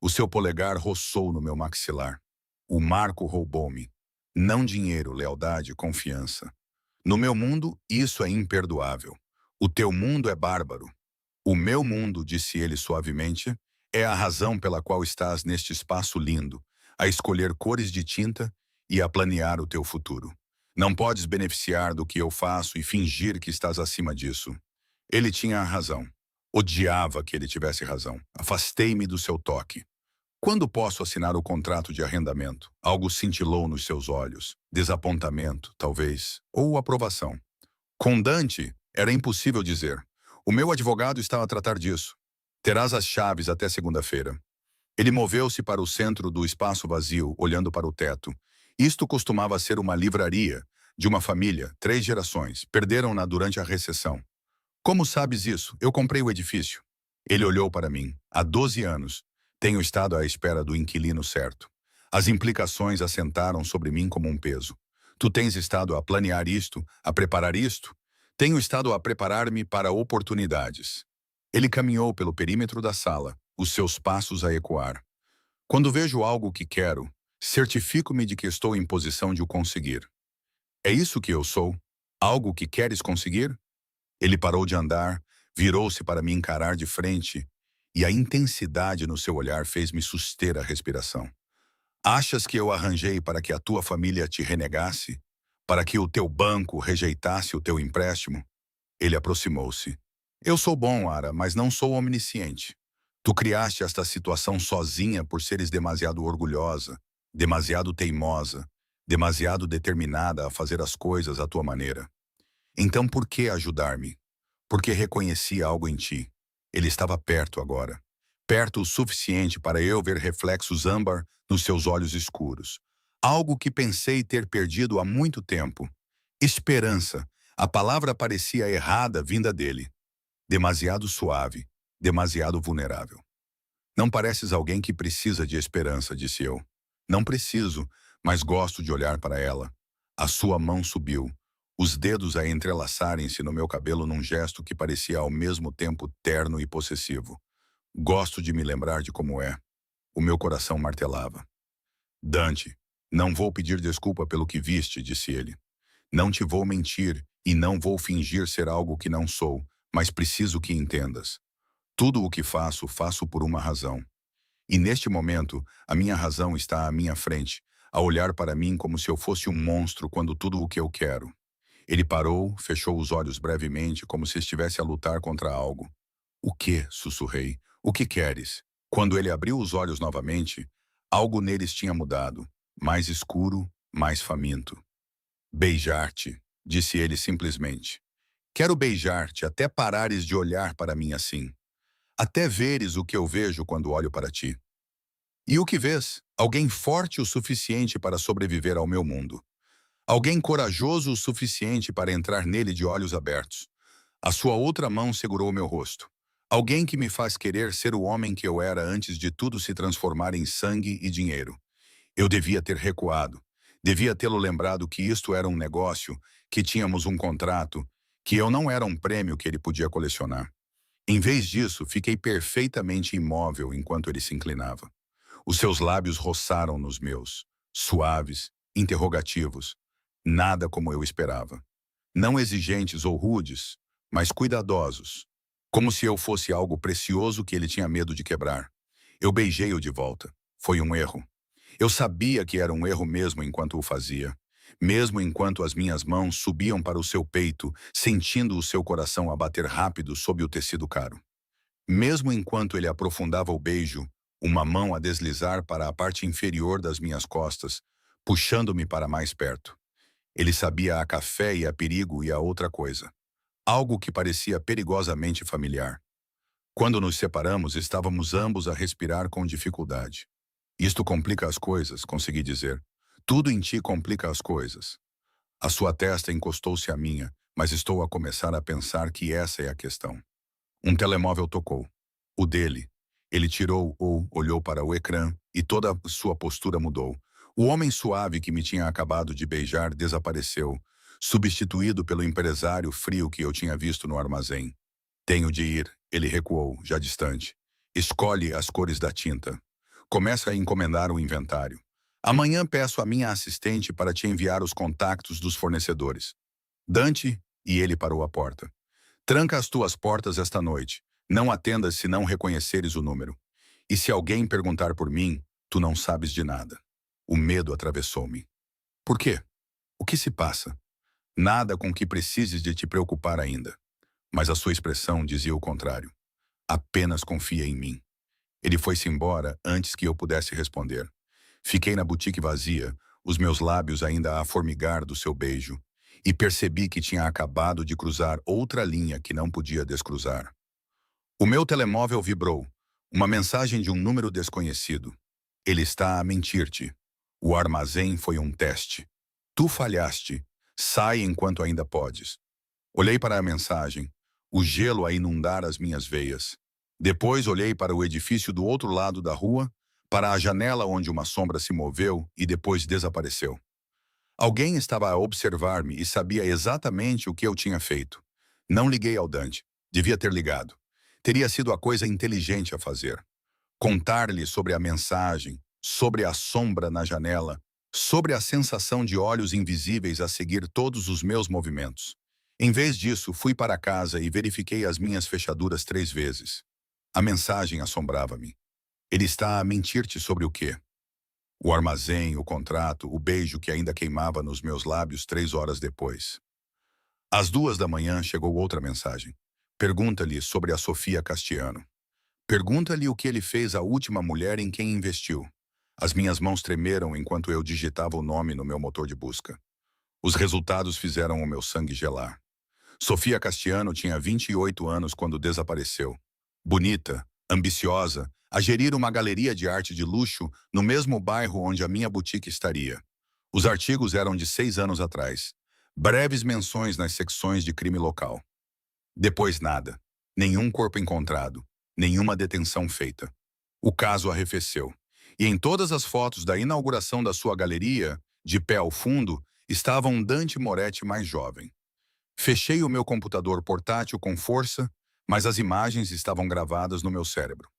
O seu polegar roçou no meu maxilar. O Marco roubou-me. Não dinheiro, lealdade, confiança. No meu mundo, isso é imperdoável. O teu mundo é bárbaro. O meu mundo, disse ele suavemente, é a razão pela qual estás neste espaço lindo, a escolher cores de tinta e a planear o teu futuro. Não podes beneficiar do que eu faço e fingir que estás acima disso. Ele tinha razão. Odiava que ele tivesse razão. Afastei-me do seu toque. Quando posso assinar o contrato de arrendamento? Algo cintilou nos seus olhos. Desapontamento, talvez, ou aprovação. Com Dante, era impossível dizer. O meu advogado está a tratar disso. Terás as chaves até segunda-feira. Ele moveu-se para o centro do espaço vazio, olhando para o teto. Isto costumava ser uma livraria de uma família, 3 gerações. Perderam-na durante a recessão. Como sabes isso? Eu comprei o edifício. Ele olhou para mim. Há 12 anos. Tenho estado à espera do inquilino certo. As implicações assentaram sobre mim como um peso. Tu tens estado a planear isto, a preparar isto? Tenho estado a preparar-me para oportunidades. Ele caminhou pelo perímetro da sala, os seus passos a ecoar. Quando vejo algo que quero, certifico-me de que estou em posição de o conseguir. É isso que eu sou? Algo que queres conseguir? Ele parou de andar, virou-se para me encarar de frente, e a intensidade no seu olhar fez-me suster a respiração. Achas que eu arranjei para que a tua família te renegasse? Para que o teu banco rejeitasse o teu empréstimo? Ele aproximou-se. Eu sou bom, Ara, mas não sou omnisciente. Tu criaste esta situação sozinha por seres demasiado orgulhosa, demasiado teimosa, demasiado determinada a fazer as coisas à tua maneira. Então por que ajudar-me? porque reconheci algo em ti. Ele estava perto agora. Perto o suficiente para eu ver reflexos âmbar nos seus olhos escuros. Algo que pensei ter perdido há muito tempo. Esperança. A palavra parecia errada vinda dele. Demasiado suave, demasiado vulnerável. Não pareces alguém que precisa de esperança, disse eu. Não preciso, mas gosto de olhar para ela. A sua mão subiu, os dedos a entrelaçarem-se no meu cabelo num gesto que parecia ao mesmo tempo terno e possessivo. Gosto de me lembrar de como é. O meu coração martelava. Dante, não vou pedir desculpa pelo que viste, disse ele. Não te vou mentir e não vou fingir ser algo que não sou, mas preciso que entendas. Tudo o que faço, faço por uma razão. E neste momento, a minha razão está à minha frente, a olhar para mim como se eu fosse um monstro quando tudo o que eu quero. Ele parou, fechou os olhos brevemente, como se estivesse a lutar contra algo. O que? Sussurrei. O que queres? Quando ele abriu os olhos novamente, algo neles tinha mudado. Mais escuro, mais faminto. Beijar-te, disse ele simplesmente. Quero beijar-te até parares de olhar para mim assim. Até veres o que eu vejo quando olho para ti. E o que vês? Alguém forte o suficiente para sobreviver ao meu mundo. Alguém corajoso o suficiente para entrar nele de olhos abertos. A sua outra mão segurou meu rosto. Alguém que me faz querer ser o homem que eu era antes de tudo se transformar em sangue e dinheiro. Eu devia ter recuado. Devia tê-lo lembrado que isto era um negócio, que tínhamos um contrato, que eu não era um prêmio que ele podia colecionar. Em vez disso, fiquei perfeitamente imóvel enquanto ele se inclinava. Os seus lábios roçaram nos meus, suaves, interrogativos. Nada como eu esperava. Não exigentes ou rudes, mas cuidadosos. Como se eu fosse algo precioso que ele tinha medo de quebrar. Eu beijei-o de volta. Foi um erro. Eu sabia que era um erro mesmo enquanto o fazia. Mesmo enquanto as minhas mãos subiam para o seu peito, sentindo o seu coração a bater rápido sob o tecido caro. Mesmo enquanto ele aprofundava o beijo, uma mão a deslizar para a parte inferior das minhas costas, puxando-me para mais perto. Ele sabia a café e a perigo e a outra coisa. Algo que parecia perigosamente familiar. Quando nos separamos, estávamos ambos a respirar com dificuldade. Isto complica as coisas, consegui dizer. Tudo em ti complica as coisas. A sua testa encostou-se à minha, mas estou a começar a pensar que essa é a questão. Um telemóvel tocou. O dele. Ele tirou ou olhou para o ecrã e toda a sua postura mudou. O homem suave que me tinha acabado de beijar desapareceu, substituído pelo empresário frio que eu tinha visto no armazém. Tenho de ir, ele recuou, já distante. Escolhe as cores da tinta. Começa a encomendar o inventário. Amanhã peço à minha assistente para te enviar os contactos dos fornecedores. Dante, e ele parou a porta. Tranca as tuas portas esta noite. Não atendas se não reconheceres o número. E se alguém perguntar por mim, tu não sabes de nada. O medo atravessou-me. Por quê? O que se passa? Nada com que precises de te preocupar ainda. Mas a sua expressão dizia o contrário. Apenas confia em mim. Ele foi-se embora antes que eu pudesse responder. Fiquei na boutique vazia, os meus lábios ainda a formigar do seu beijo, e percebi que tinha acabado de cruzar outra linha que não podia descruzar. O meu telemóvel vibrou. Uma mensagem de um número desconhecido. Ele está a mentir-te. O armazém foi um teste. Tu falhaste. Sai enquanto ainda podes. Olhei para a mensagem, o gelo a inundar as minhas veias. Depois olhei para o edifício do outro lado da rua, para a janela onde uma sombra se moveu e depois desapareceu. Alguém estava a observar-me e sabia exatamente o que eu tinha feito. Não liguei ao Dante. Devia ter ligado. Teria sido a coisa inteligente a fazer. Contar-lhe sobre a mensagem, sobre a sombra na janela, sobre a sensação de olhos invisíveis a seguir todos os meus movimentos. Em vez disso, fui para casa e verifiquei as minhas fechaduras 3 vezes. A mensagem assombrava-me. Ele está a mentir-te sobre o quê? O armazém, o contrato, o beijo que ainda queimava nos meus lábios 3 horas depois. Às 2 da manhã chegou outra mensagem. Pergunta-lhe sobre a Sofia Castiano. Pergunta-lhe o que ele fez à última mulher em quem investiu. As minhas mãos tremeram enquanto eu digitava o nome no meu motor de busca. Os resultados fizeram o meu sangue gelar. Sofia Castiano tinha 28 anos quando desapareceu. Bonita, ambiciosa, a gerir uma galeria de arte de luxo no mesmo bairro onde a minha boutique estaria. Os artigos eram de 6 anos atrás. Breves menções nas secções de crime local. Depois nada. Nenhum corpo encontrado. Nenhuma detenção feita. O caso arrefeceu. E em todas as fotos da inauguração da sua galeria, de pé ao fundo, estava um Dante Moretti mais jovem. Fechei o meu computador portátil com força, mas as imagens estavam gravadas no meu cérebro.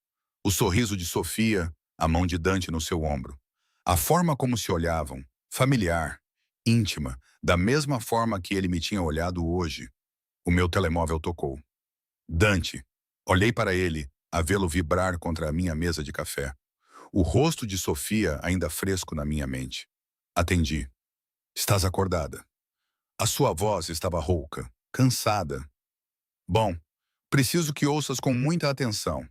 O sorriso de Sofia, a mão de Dante no seu ombro. A forma como se olhavam, familiar, íntima, da mesma forma que ele me tinha olhado hoje. O meu telemóvel tocou. Dante. Olhei para ele, a vê-lo vibrar contra a minha mesa de café. O rosto de Sofia ainda fresco na minha mente. Atendi. Estás acordada? A sua voz estava rouca, cansada. Bom, preciso que ouças com muita atenção.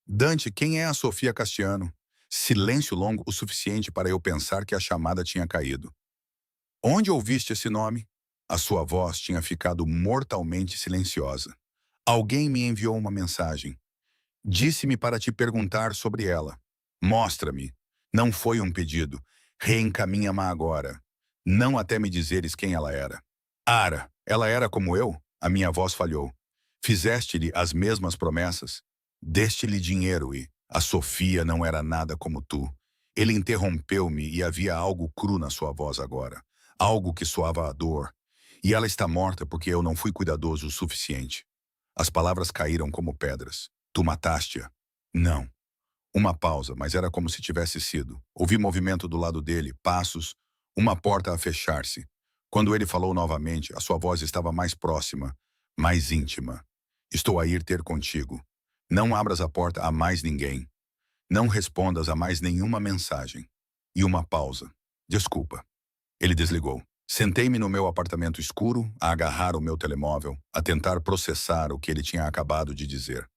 Dante, quem é a Sofia Castiano? Silêncio longo o suficiente para eu pensar que a chamada tinha caído. Onde ouviste esse nome? A sua voz tinha ficado mortalmente silenciosa. Alguém me enviou uma mensagem. Disse-me para te perguntar sobre ela. Mostra-me. Não foi um pedido. Reencaminha-me agora. Não até me dizeres quem ela era. Ara, ela era como eu? A minha voz falhou. Fizeste-lhe as mesmas promessas? Deste-lhe dinheiro e a Sofia não era nada como tu. Ele interrompeu-me e havia algo cru na sua voz agora. Algo que soava a dor. E ela está morta porque eu não fui cuidadoso o suficiente. As palavras caíram como pedras. Tu mataste-a? Não. Uma pausa, mas era como se tivesse sido. Ouvi movimento do lado dele, passos, uma porta a fechar-se. Quando ele falou novamente, a sua voz estava mais próxima, mais íntima. Estou a ir ter contigo. Não abras a porta a mais ninguém. Não respondas a mais nenhuma mensagem. E uma pausa. Desculpa. Ele desligou. Sentei-me no meu apartamento escuro, a agarrar o meu telemóvel, a tentar processar o que ele tinha acabado de dizer.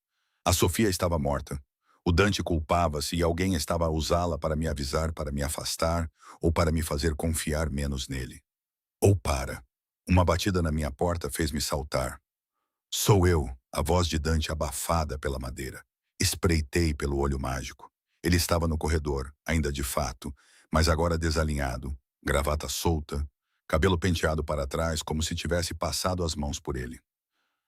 A Sofia estava morta. O Dante culpava-se e alguém estava a usá-la para me avisar, para me afastar ou para me fazer confiar menos nele. Ou para. Uma batida na minha porta fez-me saltar. Sou eu, a voz de Dante abafada pela madeira. Espreitei pelo olho mágico. Ele estava no corredor, ainda de fato, mas agora desalinhado, gravata solta, cabelo penteado para trás como se tivesse passado as mãos por ele.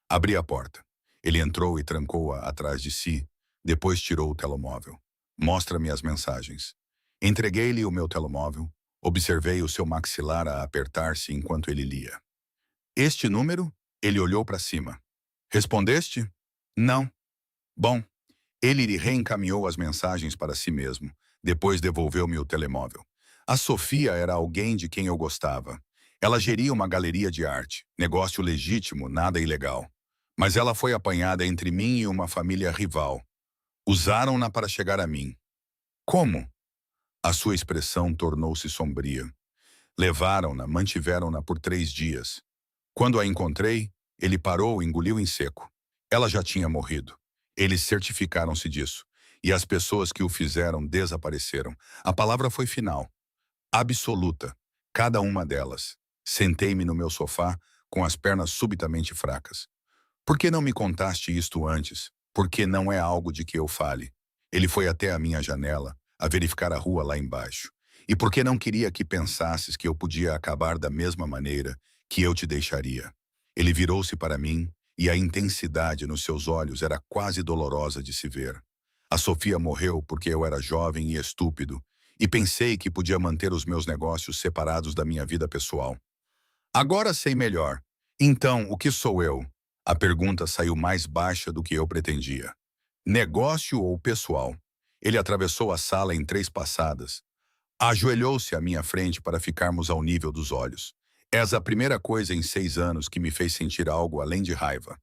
Abri a porta. Ele entrou e trancou-a atrás de si, depois tirou o telemóvel. Mostra-me as mensagens. Entreguei-lhe o meu telemóvel, observei o seu maxilar a apertar-se enquanto ele lia. Este número? Ele olhou para cima. Respondeste? Não. Bom, ele lhe reencaminhou as mensagens para si mesmo, depois devolveu-me o telemóvel. A Sofia era alguém de quem eu gostava. Ela geria uma galeria de arte, negócio legítimo, nada ilegal. Mas ela foi apanhada entre mim e uma família rival. Usaram-na para chegar a mim. Como? A sua expressão tornou-se sombria. Levaram-na, mantiveram-na por 3 dias. Quando a encontrei, ele parou e engoliu em seco. Ela já tinha morrido. Eles certificaram-se disso. E as pessoas que o fizeram desapareceram. A palavra foi final. Absoluta. Cada uma delas. Sentei-me no meu sofá, com as pernas subitamente fracas. Por que não me contaste isto antes? Porque não é algo de que eu fale. Ele foi até a minha janela, a verificar a rua lá embaixo. E porque não queria que pensasses que eu podia acabar da mesma maneira que eu te deixaria. Ele virou-se para mim, e a intensidade nos seus olhos era quase dolorosa de se ver. A Sofia morreu porque eu era jovem e estúpido, e pensei que podia manter os meus negócios separados da minha vida pessoal. Agora sei melhor. Então, o que sou eu? A pergunta saiu mais baixa do que eu pretendia. Negócio ou pessoal? Ele atravessou a sala em 3 passadas. Ajoelhou-se à minha frente para ficarmos ao nível dos olhos. És a primeira coisa em 6 anos que me fez sentir algo além de raiva.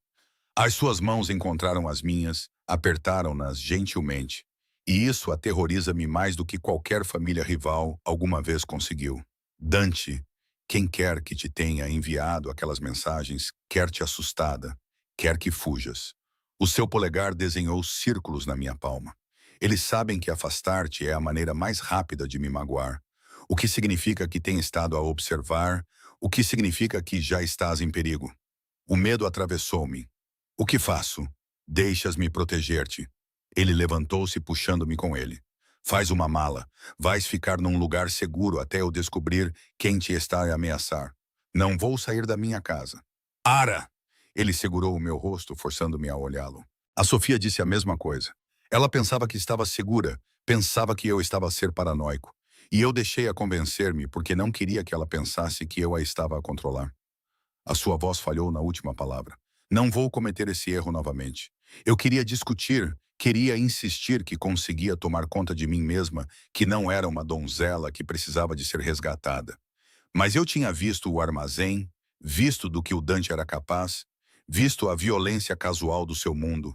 As suas mãos encontraram as minhas, apertaram-nas gentilmente. E isso aterroriza-me mais do que qualquer família rival alguma vez conseguiu. Dante, quem quer que te tenha enviado aquelas mensagens, quer te assustada, quer que fujas. O seu polegar desenhou círculos na minha palma. Eles sabem que afastar-te é a maneira mais rápida de me magoar, o que significa que tem estado a observar, o que significa que já estás em perigo. O medo atravessou-me. O que faço? Deixas-me proteger-te. Ele levantou-se puxando-me com ele. Faz uma mala. Vais ficar num lugar seguro até eu descobrir quem te está a ameaçar. Não vou sair da minha casa. Ara! Ele segurou o meu rosto, forçando-me a olhá-lo. A Sofia disse a mesma coisa. Ela pensava que estava segura, pensava que eu estava a ser paranoico. E eu deixei-a convencer-me porque não queria que ela pensasse que eu a estava a controlar. A sua voz falhou na última palavra. Não vou cometer esse erro novamente. Eu queria discutir, queria insistir que conseguia tomar conta de mim mesma, que não era uma donzela que precisava de ser resgatada. Mas eu tinha visto o armazém, visto do que o Dante era capaz, visto a violência casual do seu mundo.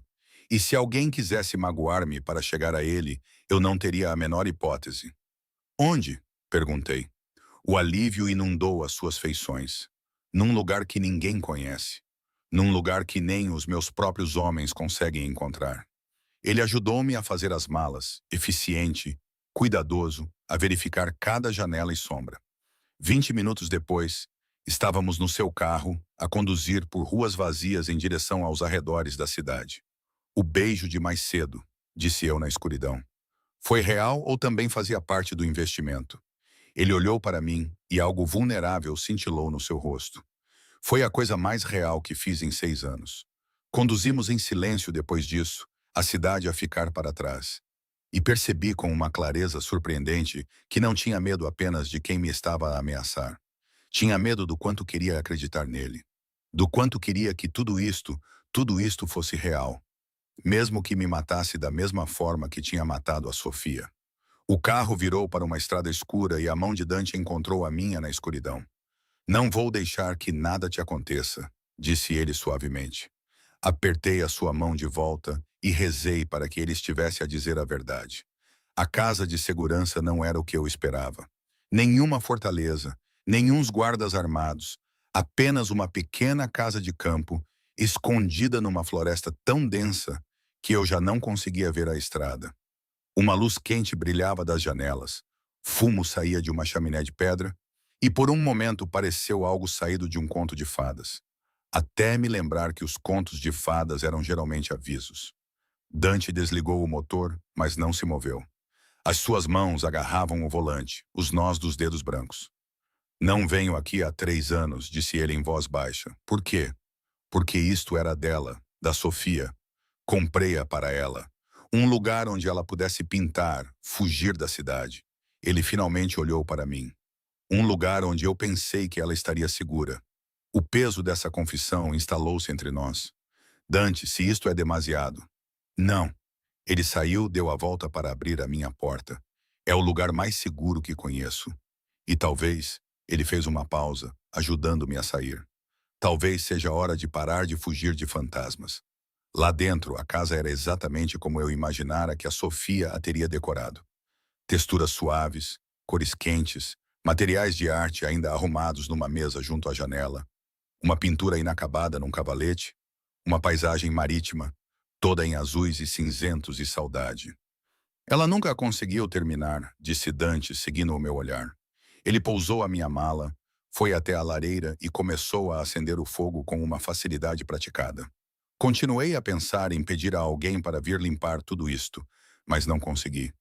E se alguém quisesse magoar-me para chegar a ele, eu não teria a menor hipótese. Onde? Perguntei. O alívio inundou as suas feições. Num lugar que ninguém conhece. Num lugar que nem os meus próprios homens conseguem encontrar. Ele ajudou-me a fazer as malas, eficiente, cuidadoso, a verificar cada janela e sombra. 20 minutos depois, estávamos no seu carro, a conduzir por ruas vazias em direção aos arredores da cidade. O beijo de mais cedo, disse eu na escuridão. Foi real ou também fazia parte do investimento? Ele olhou para mim e algo vulnerável cintilou no seu rosto. Foi a coisa mais real que fiz em 6 anos. Conduzimos em silêncio depois disso, a cidade a ficar para trás. E percebi com uma clareza surpreendente que não tinha medo apenas de quem me estava a ameaçar. Tinha medo do quanto queria acreditar nele. Do quanto queria que tudo isto fosse real. Mesmo que me matasse da mesma forma que tinha matado a Sofia. O carro virou para uma estrada escura e a mão de Dante encontrou a minha na escuridão. Não vou deixar que nada te aconteça, disse ele suavemente. Apertei a sua mão de volta e rezei para que ele estivesse a dizer a verdade. A casa de segurança não era o que eu esperava. Nenhuma fortaleza, nenhuns guardas armados, apenas uma pequena casa de campo, escondida numa floresta tão densa que eu já não conseguia ver a estrada. Uma luz quente brilhava das janelas, fumo saía de uma chaminé de pedra, e por um momento pareceu algo saído de um conto de fadas. Até me lembrar que os contos de fadas eram geralmente avisos. Dante desligou o motor, mas não se moveu. As suas mãos agarravam o volante, os nós dos dedos brancos. Não venho aqui há 3 anos, disse ele em voz baixa. Por quê? Porque isto era dela, da Sofia. Comprei-a para ela. Um lugar onde ela pudesse pintar, fugir da cidade. Ele finalmente olhou para mim. Um lugar onde eu pensei que ela estaria segura. O peso dessa confissão instalou-se entre nós. Dante, se isto é demasiado. Não. Ele saiu, deu a volta para abrir a minha porta. É o lugar mais seguro que conheço. E talvez, ele fez uma pausa, ajudando-me a sair. Talvez seja hora de parar de fugir de fantasmas. Lá dentro, a casa era exatamente como eu imaginara que a Sofia a teria decorado. Texturas suaves, cores quentes, materiais de arte ainda arrumados numa mesa junto à janela, uma pintura inacabada num cavalete, uma paisagem marítima, toda em azuis e cinzentos e saudade. Ela nunca conseguiu terminar, disse Dante, seguindo o meu olhar. Ele pousou a minha mala, foi até a lareira e começou a acender o fogo com uma facilidade praticada. Continuei a pensar em pedir a alguém para vir limpar tudo isto, mas não consegui.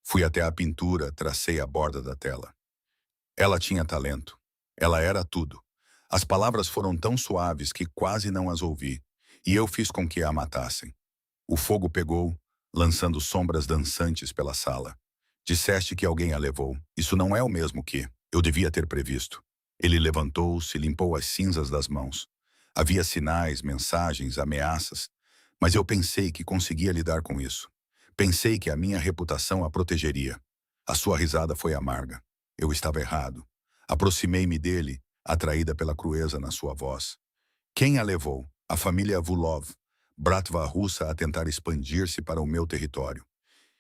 Fui até a pintura, tracei a borda da tela. Ela tinha talento. Ela era tudo. As palavras foram tão suaves que quase não as ouvi, e eu fiz com que a matassem. O fogo pegou, lançando sombras dançantes pela sala. Disseste que alguém a levou. Isso não é o mesmo que eu devia ter previsto. Ele levantou-se, limpou as cinzas das mãos. Havia sinais, mensagens, ameaças, mas eu pensei que conseguia lidar com isso. Pensei que a minha reputação a protegeria. A sua risada foi amarga. Eu estava errado. Aproximei-me dele, atraída pela crueza na sua voz. Quem a levou? A família Vulov, Bratva russa a tentar expandir-se para o meu território.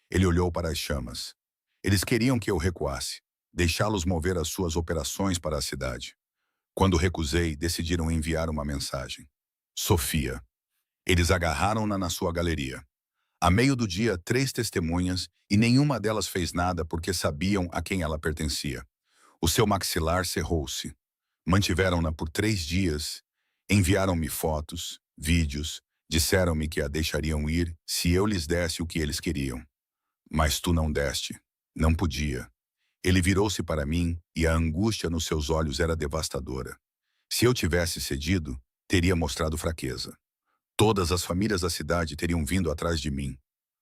Ele olhou para as chamas. Eles queriam que eu recuasse, deixá-los mover as suas operações para a cidade. Quando recusei, decidiram enviar uma mensagem. Sofia. Eles agarraram-na na sua galeria. A meio do dia, 3 testemunhas, e nenhuma delas fez nada porque sabiam a quem ela pertencia. O seu maxilar cerrou-se. Mantiveram-na por 3 dias, Enviaram-me fotos, vídeos, disseram-me que a deixariam ir se eu lhes desse o que eles queriam. Mas tu não deste. Não podia. Ele virou-se para mim e a angústia nos seus olhos era devastadora. Se eu tivesse cedido, teria mostrado fraqueza. Todas as famílias da cidade teriam vindo atrás de mim,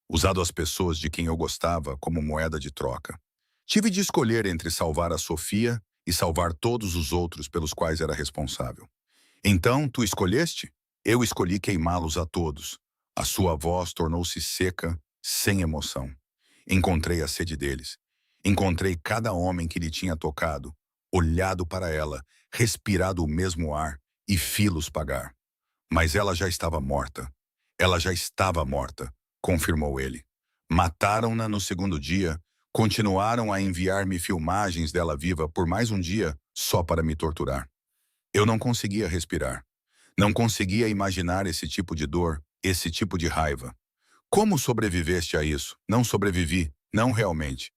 usado as pessoas de quem eu gostava como moeda de troca. Tive de escolher entre salvar a Sofia e salvar todos os outros pelos quais era responsável. Então, tu escolheste? Eu escolhi queimá-los a todos. A sua voz tornou-se seca, sem emoção. Encontrei a sede deles. Encontrei cada homem que lhe tinha tocado, olhado para ela, respirado o mesmo ar e fi-los pagar. Mas ela já estava morta. Ela já estava morta, confirmou ele. Mataram-na no segundo dia, continuaram a enviar-me filmagens dela viva por mais um dia, só para me torturar. Eu não conseguia respirar. Não conseguia imaginar esse tipo de dor, esse tipo de raiva. Como sobreviveste a isso? Não sobrevivi, não realmente.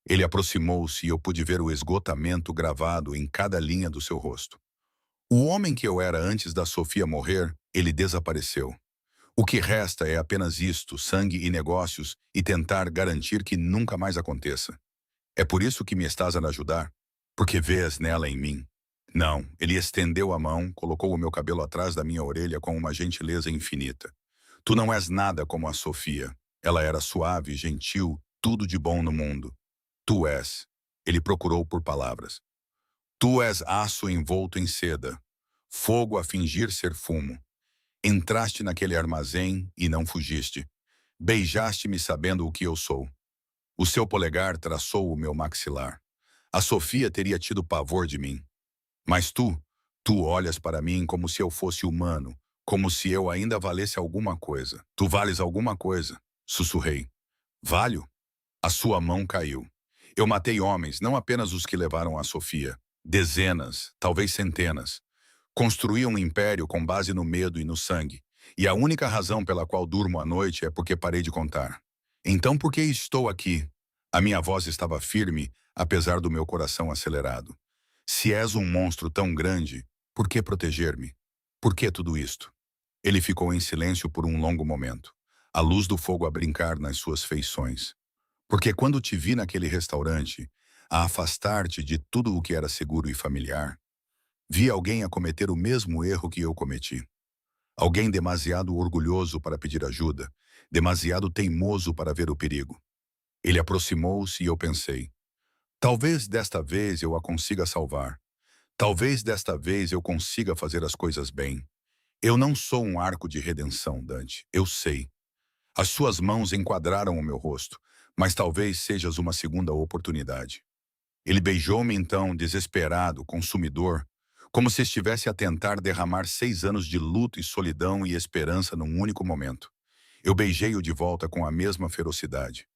Ele aproximou-se e eu pude ver o esgotamento gravado em cada linha do seu rosto. O homem que eu era antes da Sofia morrer, ele desapareceu. O que resta é apenas isto, sangue e negócios, e tentar garantir que nunca mais aconteça. É por isso que me estás a ajudar? Porque vês nela em mim? Não, ele estendeu a mão, colocou o meu cabelo atrás da minha orelha com uma gentileza infinita. Tu não és nada como a Sofia. Ela era suave, gentil, tudo de bom no mundo. Tu és. Ele procurou por palavras. Tu és aço envolto em seda, fogo a fingir ser fumo. Entraste naquele armazém e não fugiste. Beijaste-me sabendo o que eu sou. O seu polegar traçou o meu maxilar. A Sofia teria tido pavor de mim. Mas tu olhas para mim como se eu fosse humano, como se eu ainda valesse alguma coisa. Tu vales alguma coisa, sussurrei. Valho? A sua mão caiu. Eu matei homens, não apenas os que levaram a Sofia. Dezenas, talvez centenas. Construí um império com base no medo e no sangue. E a única razão pela qual durmo à noite é porque parei de contar. Então por que estou aqui? A minha voz estava firme, apesar do meu coração acelerado. Se és um monstro tão grande, por que proteger-me? Por que tudo isto? Ele ficou em silêncio por um longo momento, a luz do fogo a brincar nas suas feições. Porque quando te vi naquele restaurante, a afastar-te de tudo o que era seguro e familiar, vi alguém a cometer o mesmo erro que eu cometi. Alguém demasiado orgulhoso para pedir ajuda, demasiado teimoso para ver o perigo. Ele aproximou-se e eu pensei, talvez desta vez eu a consiga salvar. Talvez desta vez eu consiga fazer as coisas bem. Eu não sou um arco de redenção, Dante, eu sei. As suas mãos enquadraram o meu rosto, mas talvez sejas uma segunda oportunidade. Ele beijou-me então, desesperado, consumidor, como se estivesse a tentar derramar 6 anos de luto e solidão e esperança num único momento. Eu beijei-o de volta com a mesma ferocidade.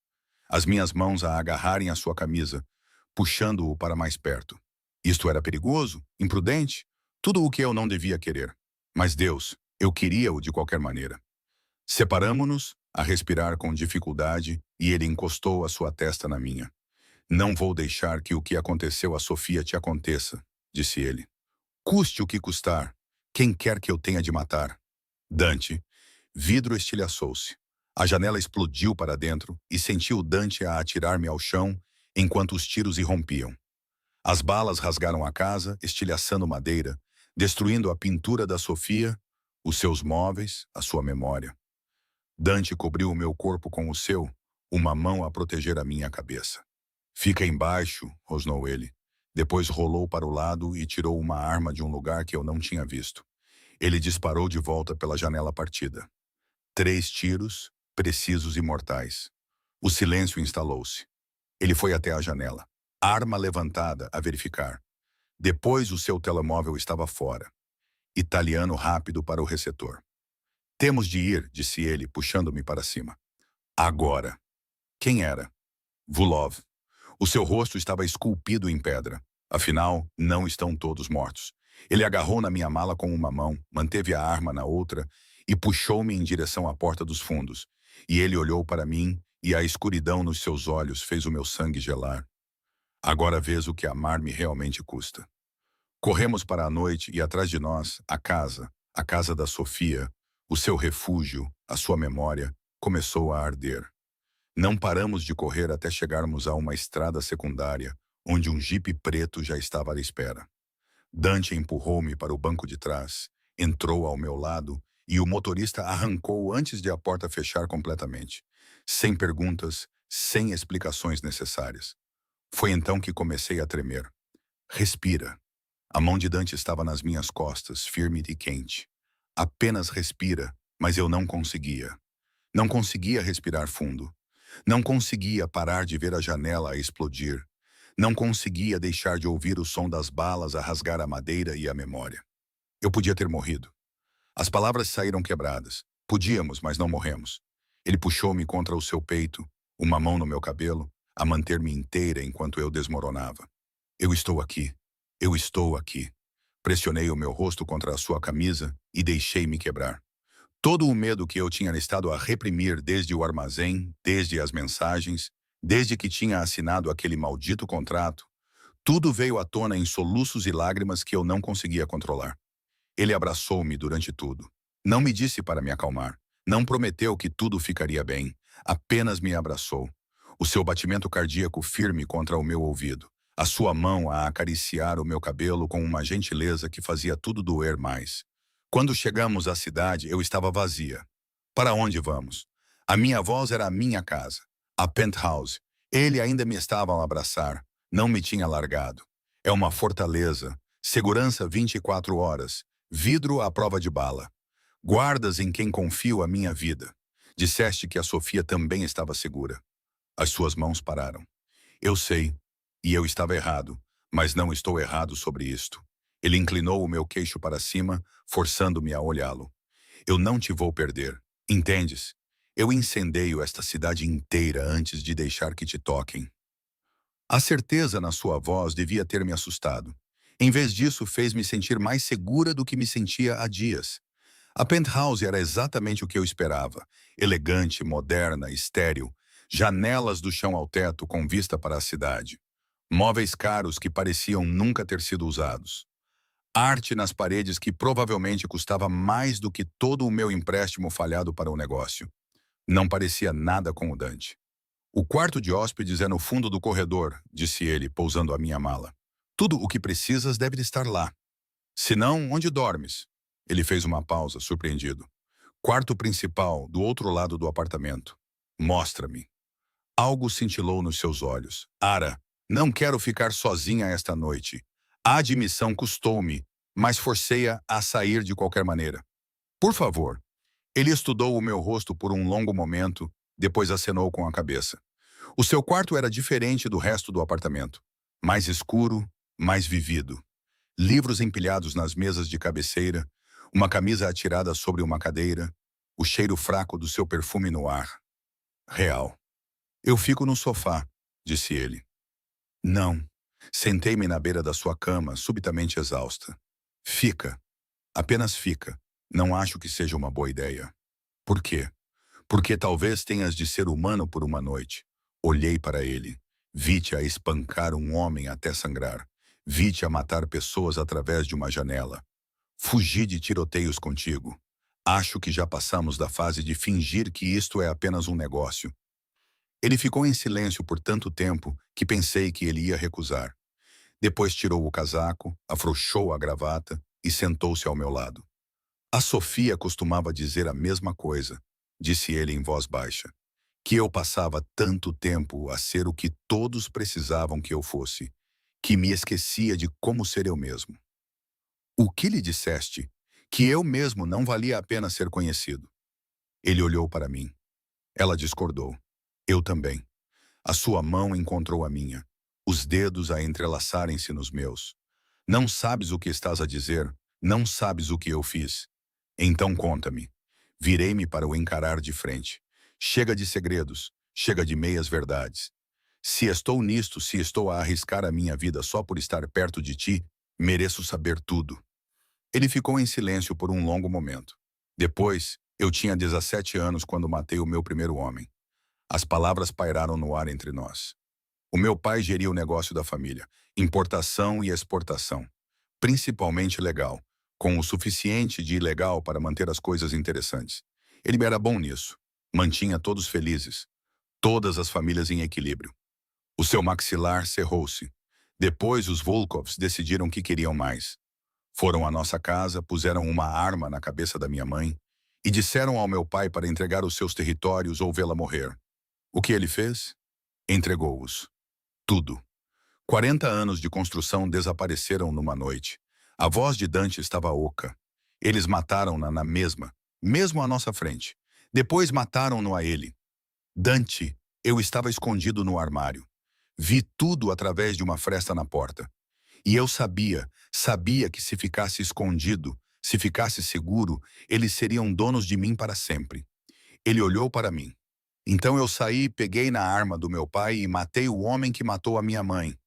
As minhas mãos a agarrarem a sua camisa, puxando-o para mais perto. Isto era perigoso, imprudente, tudo o que eu não devia querer. Mas Deus, eu queria-o de qualquer maneira. Separamo-nos, a respirar com dificuldade, e ele encostou a sua testa na minha. Não vou deixar que o que aconteceu a Sofia te aconteça, disse ele. Custe o que custar, quem quer que eu tenha de matar. Dante, vidro estilhaçou-se. A janela explodiu para dentro e senti o Dante a atirar-me ao chão enquanto os tiros irrompiam. As balas rasgaram a casa, estilhaçando madeira, destruindo a pintura da Sofia, os seus móveis, a sua memória. Dante cobriu o meu corpo com o seu, uma mão a proteger a minha cabeça. Fica embaixo, rosnou ele. Depois rolou para o lado e tirou uma arma de um lugar que eu não tinha visto. Ele disparou de volta pela janela partida. 3 tiros, precisos e mortais. O silêncio instalou-se. Ele foi até a janela. Arma levantada a verificar. Depois o seu telemóvel estava fora. Italiano rápido para o receptor. Temos de ir, disse ele, puxando-me para cima. Agora. Quem era? Vulov. O seu rosto estava esculpido em pedra. Afinal, não estão todos mortos. Ele agarrou na minha mala com uma mão, manteve a arma na outra e puxou-me em direção à porta dos fundos. E ele olhou para mim e a escuridão nos seus olhos fez o meu sangue gelar. Agora vês o que amar-me realmente custa. Corremos para a noite e atrás de nós, a casa da Sofia, o seu refúgio, a sua memória, começou a arder. Não paramos de correr até chegarmos a uma estrada secundária, onde um jipe preto já estava à espera. Dante empurrou-me para o banco de trás, entrou ao meu lado e o motorista arrancou antes de a porta fechar completamente, sem perguntas, sem explicações necessárias. Foi então que comecei a tremer. Respira. A mão de Dante estava nas minhas costas, firme e quente. Apenas respira, mas eu não conseguia. Não conseguia respirar fundo. Não conseguia parar de ver a janela a explodir. Não conseguia deixar de ouvir o som das balas a rasgar a madeira e a memória. Eu podia ter morrido. As palavras saíram quebradas. Podíamos, mas não morremos. Ele puxou-me contra o seu peito, uma mão no meu cabelo, a manter-me inteira enquanto eu desmoronava. Eu estou aqui. Eu estou aqui. Pressionei o meu rosto contra a sua camisa e deixei-me quebrar. Todo o medo que eu tinha estado a reprimir desde o armazém, desde as mensagens, desde que tinha assinado aquele maldito contrato, tudo veio à tona em soluços e lágrimas que eu não conseguia controlar. Ele abraçou-me durante tudo. Não me disse para me acalmar. Não prometeu que tudo ficaria bem. Apenas me abraçou. O seu batimento cardíaco firme contra o meu ouvido. A sua mão a acariciar o meu cabelo com uma gentileza que fazia tudo doer mais. Quando chegamos à cidade, eu estava vazia. Para onde vamos? A minha voz era a minha casa. A penthouse. Ele ainda me estava a abraçar. Não me tinha largado. É uma fortaleza. Segurança 24 horas. Vidro à prova de bala. Guardas em quem confio a minha vida. Disseste que a Sofia também estava segura. As suas mãos pararam. Eu sei, e eu estava errado, mas não estou errado sobre isto. Ele inclinou o meu queixo para cima, forçando-me a olhá-lo. Eu não te vou perder, entendes? Eu incendeio esta cidade inteira antes de deixar que te toquem. A certeza na sua voz devia ter me assustado. Em vez disso, fez-me sentir mais segura do que me sentia há dias. A penthouse era exatamente o que eu esperava. Elegante, moderna, estéril. Janelas do chão ao teto com vista para a cidade. Móveis caros que pareciam nunca ter sido usados. Arte nas paredes que provavelmente custava mais do que todo o meu empréstimo falhado para o negócio. Não parecia nada com o Dante. O quarto de hóspedes é no fundo do corredor, disse ele, pousando a minha mala. Tudo o que precisas deve estar lá. Se não, onde dormes? Ele fez uma pausa, surpreendido. Quarto principal, do outro lado do apartamento. Mostra-me. Algo cintilou nos seus olhos. Ara, não quero ficar sozinha esta noite. A admissão custou-me, mas forcei-a a sair de qualquer maneira. Por favor. Ele estudou o meu rosto por um longo momento, depois acenou com a cabeça. O seu quarto era diferente do resto do apartamento. Mais escuro, mais vivido. Livros empilhados nas mesas de cabeceira, uma camisa atirada sobre uma cadeira, o cheiro fraco do seu perfume no ar. Real. Eu fico no sofá, disse ele. Não. Sentei-me na beira da sua cama, subitamente exausta. Fica. Apenas fica. Não acho que seja uma boa ideia. Por quê? Porque talvez tenhas de ser humano por uma noite. Olhei para ele. Vi-te a espancar um homem até sangrar. Vi-te a matar pessoas através de uma janela. Fugi de tiroteios contigo. Acho que já passamos da fase de fingir que isto é apenas um negócio. Ele ficou em silêncio por tanto tempo que pensei que ele ia recusar. Depois tirou o casaco, afrouxou a gravata e sentou-se ao meu lado. A Sofia costumava dizer a mesma coisa, disse ele em voz baixa, que eu passava tanto tempo a ser o que todos precisavam que eu fosse, que me esquecia de como ser eu mesmo. O que lhe disseste? Que eu mesmo não valia a pena ser conhecido. Ele olhou para mim. Ela discordou. Eu também. A sua mão encontrou a minha, os dedos a entrelaçarem-se nos meus. Não sabes o que estás a dizer, não sabes o que eu fiz. Então conta-me. Virei-me para o encarar de frente. Chega de segredos, chega de meias-verdades. Se estou nisto, se estou a arriscar a minha vida só por estar perto de ti, mereço saber tudo. Ele ficou em silêncio por um longo momento. Depois, eu tinha 17 anos quando matei o meu primeiro homem. As palavras pairaram no ar entre nós. O meu pai geria o negócio da família, importação e exportação. principalmente legal, com o suficiente de ilegal para manter as coisas interessantes. Ele era bom nisso. Mantinha todos felizes, todas as famílias em equilíbrio. O seu maxilar cerrou-se. Depois os Volkovs decidiram que queriam mais. Foram à nossa casa, puseram uma arma na cabeça da minha mãe e disseram ao meu pai para entregar os seus territórios ou vê-la morrer. O que ele fez? Entregou-os. Tudo. 40 anos de construção desapareceram numa noite. A voz de Dante estava oca. Eles mataram-na na mesmo à nossa frente. Depois mataram-no a ele. Dante, eu estava escondido no armário. Vi tudo através de uma fresta na porta. E eu sabia que se ficasse escondido, se ficasse seguro, eles seriam donos de mim para sempre. Ele olhou para mim. Então eu saí, peguei na arma do meu pai e matei o homem que matou a minha mãe.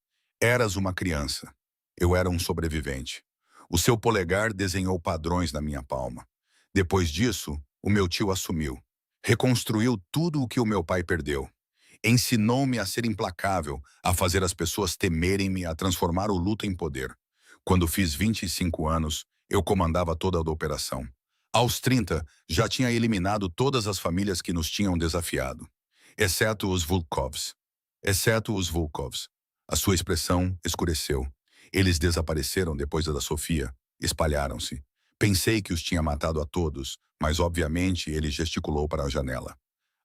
Eras uma criança. Eu era um sobrevivente. O seu polegar desenhou padrões na minha palma. Depois disso, o meu tio assumiu. Reconstruiu tudo o que o meu pai perdeu. Ensinou-me a ser implacável, a fazer as pessoas temerem-me, a transformar o luto em poder. Quando fiz 25 anos, eu comandava toda a operação. Aos 30, já tinha eliminado todas as famílias que nos tinham desafiado. Exceto os Volkovs. Exceto os Volkovs. A sua expressão escureceu. Eles desapareceram depois da Sofia. Espalharam-se. Pensei que os tinha matado a todos, mas obviamente ele gesticulou para a janela.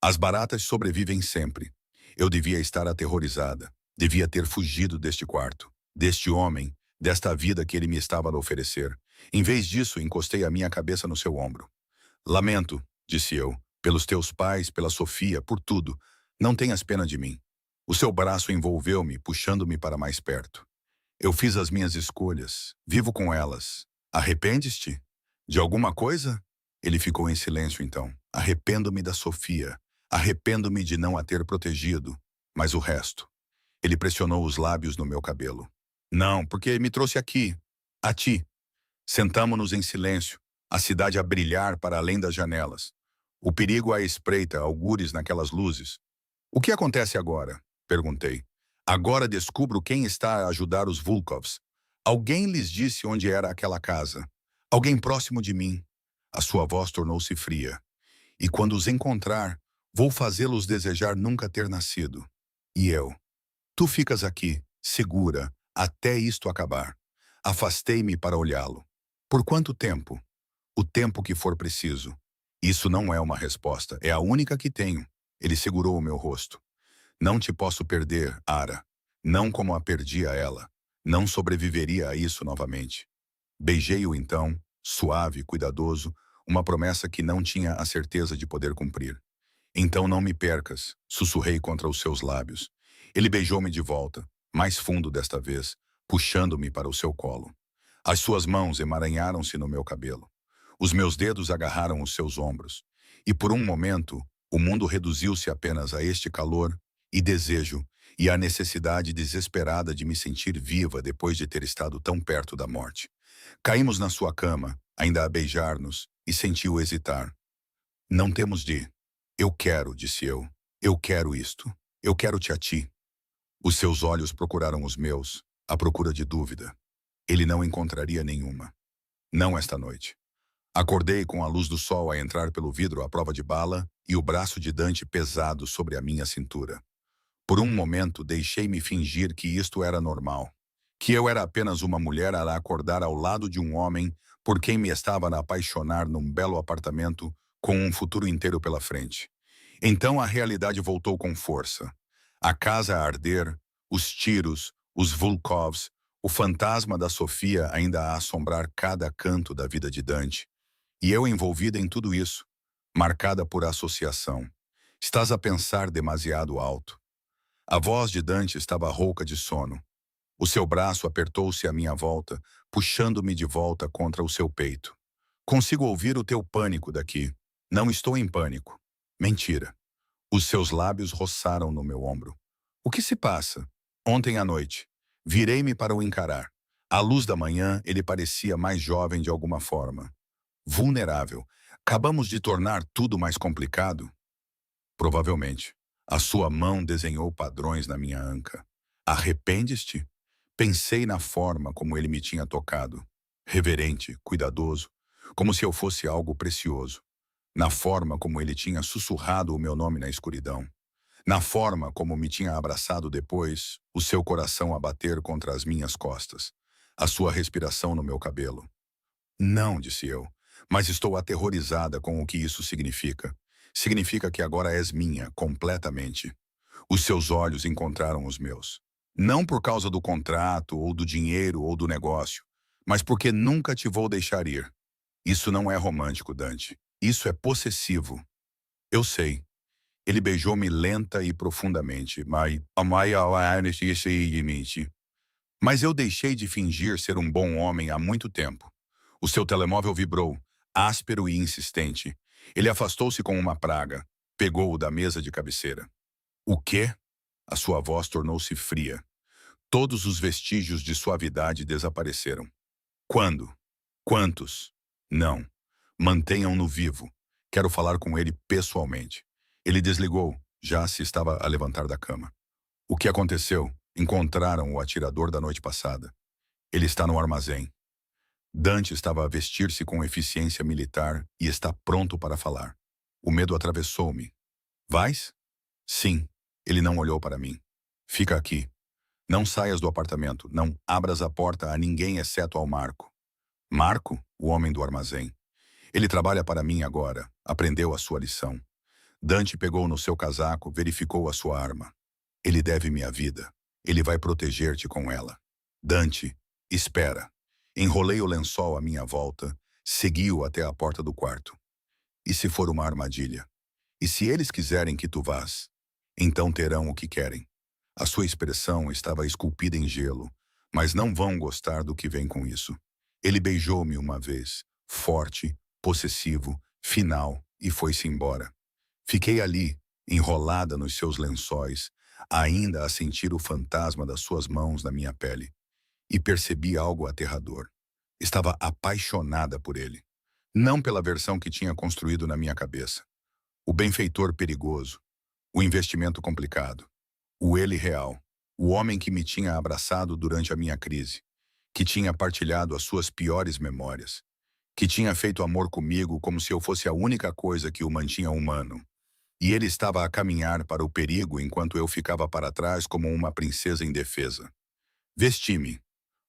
As baratas sobrevivem sempre. Eu devia estar aterrorizada. Devia ter fugido deste quarto, deste homem, desta vida que ele me estava a oferecer. Em vez disso, encostei a minha cabeça no seu ombro. Lamento, disse eu, pelos teus pais, pela Sofia, por tudo. Não tenhas pena de mim. O seu braço envolveu-me, puxando-me para mais perto. Eu fiz as minhas escolhas. Vivo com elas. Arrependes-te? De alguma coisa? Ele ficou em silêncio então. Arrependo-me da Sofia. Arrependo-me de não a ter protegido. Mas o resto? Ele pressionou os lábios no meu cabelo. Não, porque me trouxe aqui. A ti. Sentamo-nos em silêncio. A cidade a brilhar para além das janelas. O perigo à espreita, algures naquelas luzes. O que acontece agora? Perguntei. Agora descubro quem está a ajudar os Volkovs. Alguém lhes disse onde era aquela casa. Alguém próximo de mim. A sua voz tornou-se fria. E quando os encontrar, vou fazê-los desejar nunca ter nascido. E eu? Tu ficas aqui, segura, até isto acabar. Afastei-me para olhá-lo. Por quanto tempo? O tempo que for preciso. Isso não é uma resposta, é a única que tenho. Ele segurou o meu rosto. Não te posso perder, Ara. Não como a perdi a ela. Não sobreviveria a isso novamente. Beijei-o então, suave, cuidadoso, uma promessa que não tinha a certeza de poder cumprir. Então não me percas, sussurrei contra os seus lábios. Ele beijou-me de volta, mais fundo desta vez, puxando-me para o seu colo. As suas mãos emaranharam-se no meu cabelo. Os meus dedos agarraram os seus ombros. E por um momento, o mundo reduziu-se apenas a este calor e desejo e a necessidade desesperada de me sentir viva depois de ter estado tão perto da morte. Caímos na sua cama, ainda a beijar-nos, e senti-o hesitar. Não temos de. Eu quero, disse eu. Eu quero isto. Eu quero-te a ti. Os seus olhos procuraram os meus, à procura de dúvida. Ele não encontraria nenhuma. Não esta noite. Acordei com a luz do sol a entrar pelo vidro à prova de bala e o braço de Dante pesado sobre a minha cintura. Por um momento deixei-me fingir que isto era normal. Que eu era apenas uma mulher a acordar ao lado de um homem por quem me estava a apaixonar num belo apartamento com um futuro inteiro pela frente. Então a realidade voltou com força. A casa a arder, os tiros, os Volkovs, o fantasma da Sofia ainda a assombrar cada canto da vida de Dante. E eu envolvida em tudo isso, marcada por associação. Estás a pensar demasiado alto. A voz de Dante estava rouca de sono. O seu braço apertou-se à minha volta, puxando-me de volta contra o seu peito. Consigo ouvir o teu pânico daqui. Não estou em pânico. Mentira. Os seus lábios roçaram no meu ombro. O que se passa? Ontem à noite. Virei-me para o encarar. À luz da manhã, ele parecia mais jovem de alguma forma. Vulnerável. Acabamos de tornar tudo mais complicado? Provavelmente. A sua mão desenhou padrões na minha anca. Arrependes-te? Pensei na forma como ele me tinha tocado. Reverente, cuidadoso, como se eu fosse algo precioso. Na forma como ele tinha sussurrado o meu nome na escuridão. Na forma como me tinha abraçado depois, o seu coração a bater contra as minhas costas. A sua respiração no meu cabelo. Não, disse eu, mas estou aterrorizada com o que isso significa. Significa que agora és minha, completamente. Os seus olhos encontraram os meus. Não por causa do contrato, ou do dinheiro, ou do negócio, mas porque nunca te vou deixar ir. Isso não é romântico, Dante. Isso é possessivo. Eu sei. Ele beijou-me lenta e profundamente, mas eu deixei de fingir ser um bom homem há muito tempo. O seu telemóvel vibrou, áspero e insistente. Ele afastou-se com uma praga. Pegou-o da mesa de cabeceira. O quê? A sua voz tornou-se fria. Todos os vestígios de suavidade desapareceram. Quando? Quantos? Não. Mantenham-no vivo. Quero falar com ele pessoalmente. Ele desligou, já se estava a levantar da cama. O que aconteceu? Encontraram o atirador da noite passada. Ele está no armazém. Dante estava a vestir-se com eficiência militar e está pronto para falar. O medo atravessou-me. Vais? Sim. Ele não olhou para mim. Fica aqui. Não saias do apartamento. Não abras a porta a ninguém exceto ao Marco. Marco, o homem do armazém. Ele trabalha para mim agora. Aprendeu a sua lição. Dante pegou no seu casaco, verificou a sua arma. Ele deve-me a vida. Ele vai proteger-te com ela. Dante, espera. Enrolei o lençol à minha volta, segui-o até a porta do quarto. E se for uma armadilha? E se eles quiserem que tu vás? Então terão o que querem. A sua expressão estava esculpida em gelo, mas não vão gostar do que vem com isso. Ele beijou-me uma vez, forte, possessivo, final, e foi-se embora. Fiquei ali, enrolada nos seus lençóis, ainda a sentir o fantasma das suas mãos na minha pele. E percebi algo aterrador. Estava apaixonada por ele. Não pela versão que tinha construído na minha cabeça. O benfeitor perigoso, o investimento complicado, o ele real, o homem que me tinha abraçado durante a minha crise, que tinha partilhado as suas piores memórias, que tinha feito amor comigo como se eu fosse a única coisa que o mantinha humano. E ele estava a caminhar para o perigo enquanto eu ficava para trás como uma princesa indefesa. Vesti-me.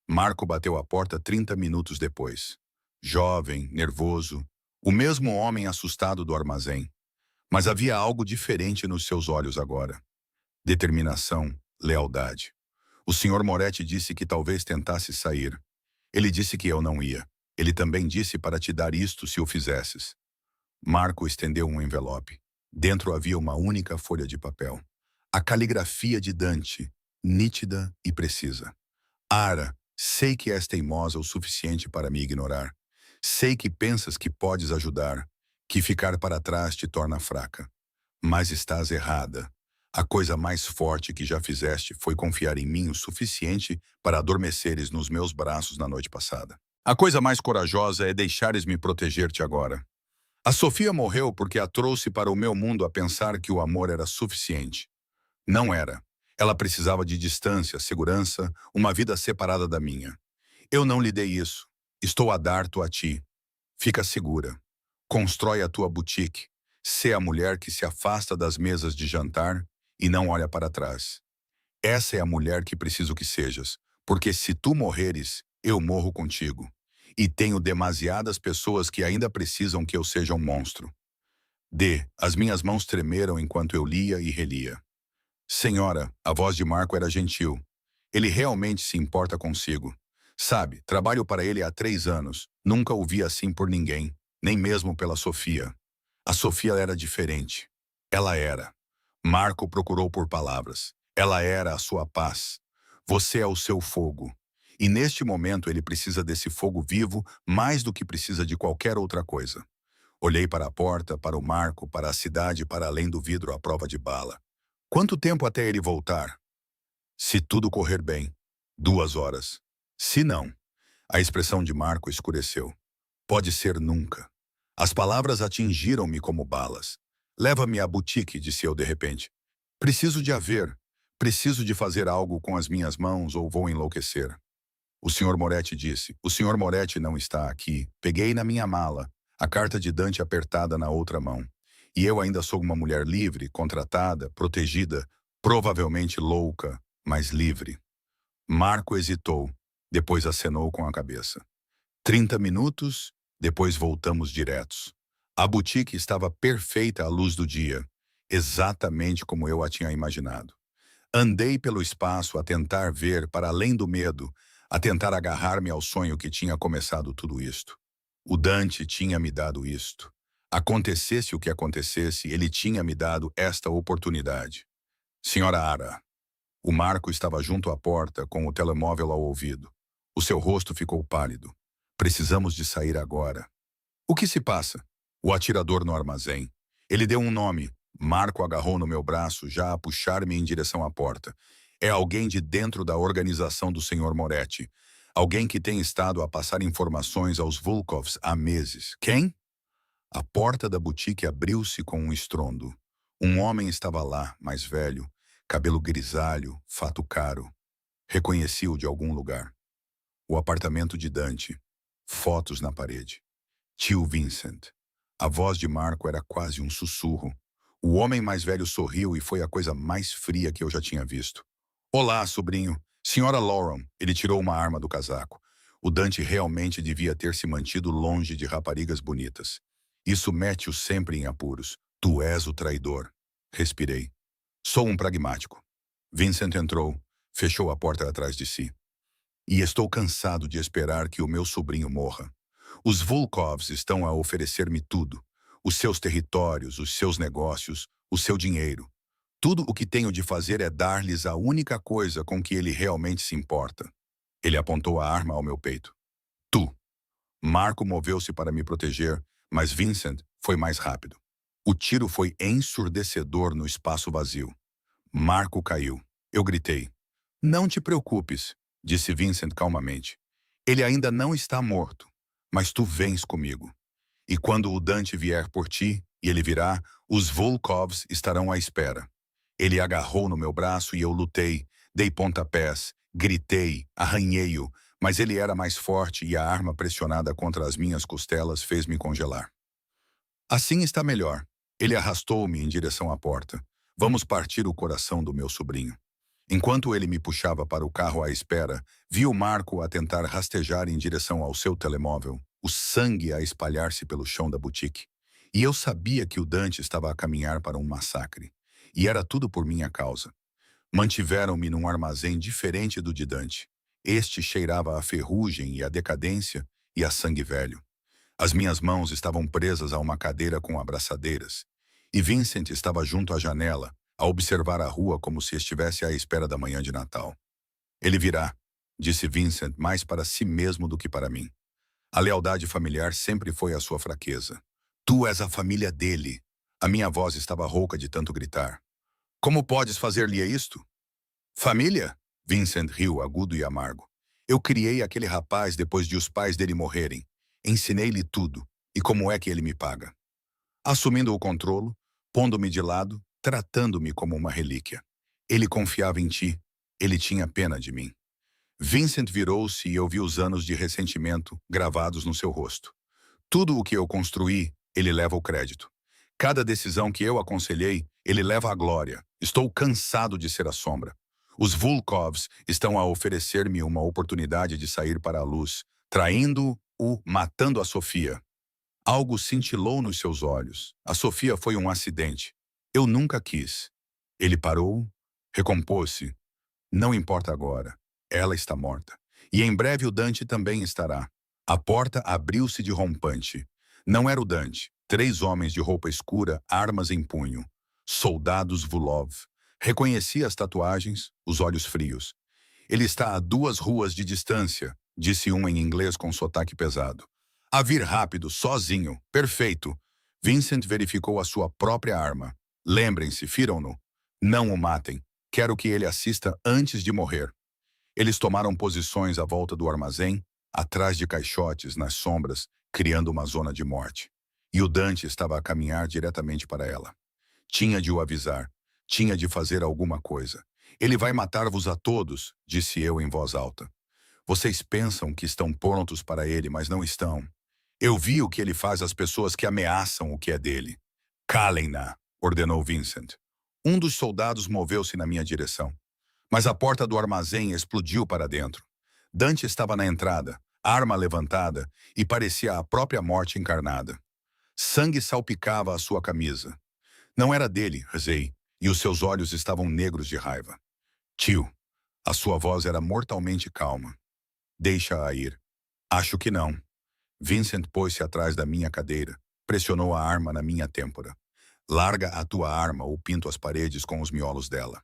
Marco bateu a porta 30 minutos depois. Jovem, nervoso, o mesmo homem assustado do armazém. Mas havia algo diferente nos seus olhos agora. Determinação, lealdade. O Sr. Moretti disse que talvez tentasse sair. Ele disse que eu não ia. Ele também disse para te dar isto se o fizesses. Marco estendeu um envelope. Dentro havia uma única folha de papel. A caligrafia de Dante, nítida e precisa. Ara, sei que és teimosa o suficiente para me ignorar. Sei que pensas que podes ajudar, que ficar para trás te torna fraca. Mas estás errada. A coisa mais forte que já fizeste foi confiar em mim o suficiente para adormeceres nos meus braços na noite passada. A coisa mais corajosa é deixares-me proteger-te agora. A Sofia morreu porque a trouxe para o meu mundo a pensar que o amor era suficiente. Não era. Ela precisava de distância, segurança, uma vida separada da minha. Eu não lhe dei isso. Estou a dar-te a ti. Fica segura. Constrói a tua boutique. Sê a mulher que se afasta das mesas de jantar e não olha para trás. Essa é a mulher que preciso que sejas, porque se tu morreres, eu morro contigo. E tenho demasiadas pessoas que ainda precisam que eu seja um monstro. As minhas mãos tremeram enquanto eu lia e relia. Senhora, a voz de Marco era gentil. Ele realmente se importa consigo. Sabe, trabalho para ele há 3 anos. Nunca o vi assim por ninguém, nem mesmo pela Sofia. A Sofia era diferente. Ela era. Marco procurou por palavras. Ela era a sua paz. Você é o seu fogo. E neste momento ele precisa desse fogo vivo mais do que precisa de qualquer outra coisa. Olhei para a porta, para o Marco, para a cidade, para além do vidro à prova de bala. Quanto tempo até ele voltar? Se tudo correr bem, 2 horas. Se não, a expressão de Marco escureceu. Pode ser nunca. As palavras atingiram-me como balas. Leva-me à boutique, disse eu de repente. Preciso de a ver. Preciso de fazer algo com as minhas mãos ou vou enlouquecer. O Sr. Moretti disse. O Sr. Moretti não está aqui. Peguei na minha mala, a carta de Dante apertada na outra mão. E eu ainda sou uma mulher livre, contratada, protegida, provavelmente louca, mas livre. Marco hesitou, depois acenou com a cabeça. 30 minutos, depois voltamos diretos. A boutique estava perfeita à luz do dia, exatamente como eu a tinha imaginado. Andei pelo espaço a tentar ver para além do medo, a tentar agarrar-me ao sonho que tinha começado tudo isto. O Dante tinha me dado isto. Acontecesse o que acontecesse, ele tinha me dado esta oportunidade. Senhora Ara, o Marco estava junto à porta, com o telemóvel ao ouvido. O seu rosto ficou pálido. Precisamos de sair agora. O que se passa? O atirador no armazém. Ele deu um nome. Marco agarrou no meu braço, já a puxar-me em direção à porta. É alguém de dentro da organização do Sr. Moretti. Alguém que tem estado a passar informações aos Volkovs há meses. Quem? A porta da boutique abriu-se com um estrondo. Um homem estava lá, mais velho, cabelo grisalho, fato caro. Reconheci-o de algum lugar. O apartamento de Dante. Fotos na parede. Tio Vincent. A voz de Marco era quase um sussurro. O homem mais velho sorriu e foi a coisa mais fria que eu já tinha visto. Olá, sobrinho. Senhora Lauren. Ele tirou uma arma do casaco. O Dante realmente devia ter se mantido longe de raparigas bonitas. Isso mete-o sempre em apuros. Tu és o traidor. Respirei. Sou um pragmático. Vincent entrou, fechou a porta atrás de si. E estou cansado de esperar que o meu sobrinho morra. Os Volkovs estão a oferecer-me tudo. Os seus territórios, os seus negócios, o seu dinheiro. Tudo o que tenho de fazer é dar-lhes a única coisa com que ele realmente se importa. Ele apontou a arma ao meu peito. Tu. Marco moveu-se para me proteger, mas Vincent foi mais rápido. O tiro foi ensurdecedor no espaço vazio. Marco caiu. Eu gritei. Não te preocupes, disse Vincent calmamente. Ele ainda não está morto, mas tu vens comigo. E quando o Dante vier por ti, e ele virá, os Volkovs estarão à espera. Ele agarrou no meu braço e eu lutei, dei pontapés, gritei, arranhei-o, mas ele era mais forte e a arma pressionada contra as minhas costelas fez-me congelar. Assim está melhor. Ele arrastou-me em direção à porta. Vamos partir o coração do meu sobrinho. Enquanto ele me puxava para o carro à espera, vi o Marco a tentar rastejar em direção ao seu telemóvel, o sangue a espalhar-se pelo chão da boutique. E eu sabia que o Dante estava a caminhar para um massacre. E era tudo por minha causa. Mantiveram-me num armazém diferente do de Dante. Este cheirava a ferrugem e a decadência e a sangue velho. As minhas mãos estavam presas a uma cadeira com abraçadeiras. E Vincent estava junto à janela, a observar a rua como se estivesse à espera da manhã de Natal. Ele virá, disse Vincent, mais para si mesmo do que para mim. A lealdade familiar sempre foi a sua fraqueza. Tu és a família dele. A minha voz estava rouca de tanto gritar. Como podes fazer-lhe isto? Família? Vincent riu, agudo e amargo. Eu criei aquele rapaz depois de os pais dele morrerem. Ensinei-lhe tudo. E como é que ele me paga? Assumindo o controlo, pondo-me de lado, tratando-me como uma relíquia. Ele confiava em ti. Ele tinha pena de mim. Vincent virou-se e eu vi os anos de ressentimento gravados no seu rosto. Tudo o que eu construí, ele leva o crédito. Cada decisão que eu aconselhei, ele leva a glória. Estou cansado de ser a sombra. Os Volkovs estão a oferecer-me uma oportunidade de sair para a luz, traindo-o, matando a Sofia. Algo cintilou nos seus olhos. A Sofia foi um acidente. Eu nunca quis. Ele parou, recompôs-se. Não importa agora. Ela está morta. E em breve o Dante também estará. A porta abriu-se de rompante. Não era o Dante. 3 homens de roupa escura, armas em punho. Soldados Volov. Reconheci as tatuagens, os olhos frios. Ele está a 2 ruas de distância, disse um em inglês com sotaque pesado. A vir rápido, sozinho. Perfeito. Vincent verificou a sua própria arma. Lembrem-se, firam-no. Não o matem. Quero que ele assista antes de morrer. Eles tomaram posições à volta do armazém, atrás de caixotes, nas sombras, criando uma zona de morte. E o Dante estava a caminhar diretamente para ela. Tinha de o avisar. Tinha de fazer alguma coisa. Ele vai matar-vos a todos, disse eu em voz alta. Vocês pensam que estão prontos para ele, mas não estão. Eu vi o que ele faz às pessoas que ameaçam o que é dele. Calem-na, ordenou Vincent. Um dos soldados moveu-se na minha direção. Mas a porta do armazém explodiu para dentro. Dante estava na entrada, arma levantada, e parecia a própria morte encarnada. Sangue salpicava a sua camisa. Não era dele, rezei, e os seus olhos estavam negros de raiva. Tio, a sua voz era mortalmente calma. Deixa-a ir. Acho que não. Vincent pôs-se atrás da minha cadeira, pressionou a arma na minha têmpora. Larga a tua arma ou pinto as paredes com os miolos dela.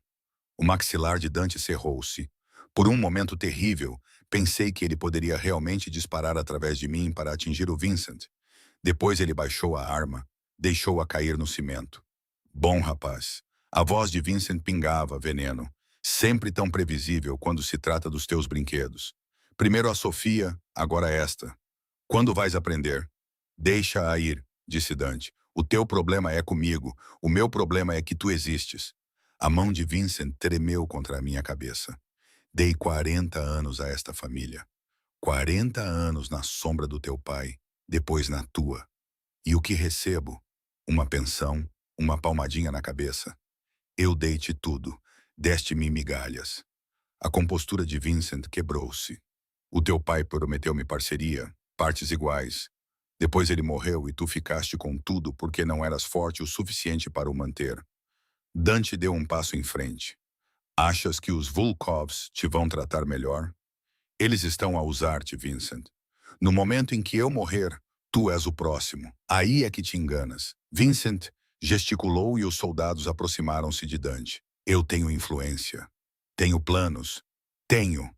O maxilar de Dante cerrou-se. Por um momento terrível, pensei que ele poderia realmente disparar através de mim para atingir o Vincent. Depois ele baixou a arma, deixou-a cair no cimento. Bom, rapaz. A voz de Vincent pingava veneno, sempre tão previsível quando se trata dos teus brinquedos. Primeiro a Sofia, agora esta. Quando vais aprender? Deixa-a ir, disse Dante. O teu problema é comigo, o meu problema é que tu existes. A mão de Vincent tremeu contra a minha cabeça. Dei 40 anos a esta família. 40 anos na sombra do teu pai, depois na tua. E o que recebo? Uma pensão, uma palmadinha na cabeça. Eu dei-te tudo, deste-me migalhas. A compostura de Vincent quebrou-se. O teu pai prometeu-me parceria, partes iguais. Depois ele morreu e tu ficaste com tudo porque não eras forte o suficiente para o manter. Dante deu um passo em frente. Achas que os Volkovs te vão tratar melhor? Eles estão a usar-te, Vincent. No momento em que eu morrer, tu és o próximo. Aí é que te enganas. Vincent gesticulou e os soldados aproximaram-se de Dante. Eu tenho influência. Tenho planos. Tenho.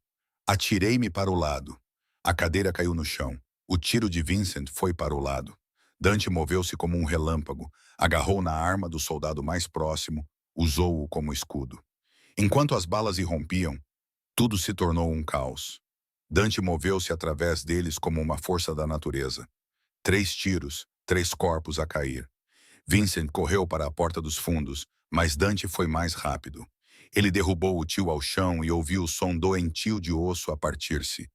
Atirei-me para o lado. A cadeira caiu no chão. O tiro de Vincent foi para o lado. Dante moveu-se como um relâmpago, agarrou na arma do soldado mais próximo, usou-o como escudo. Enquanto as balas irrompiam, tudo se tornou um caos. Dante moveu-se através deles como uma força da natureza. 3 tiros, 3 corpos a cair. Vincent correu para a porta dos fundos, mas Dante foi mais rápido. Ele derrubou o tio ao chão e ouviu o som doentio de osso a partir-se.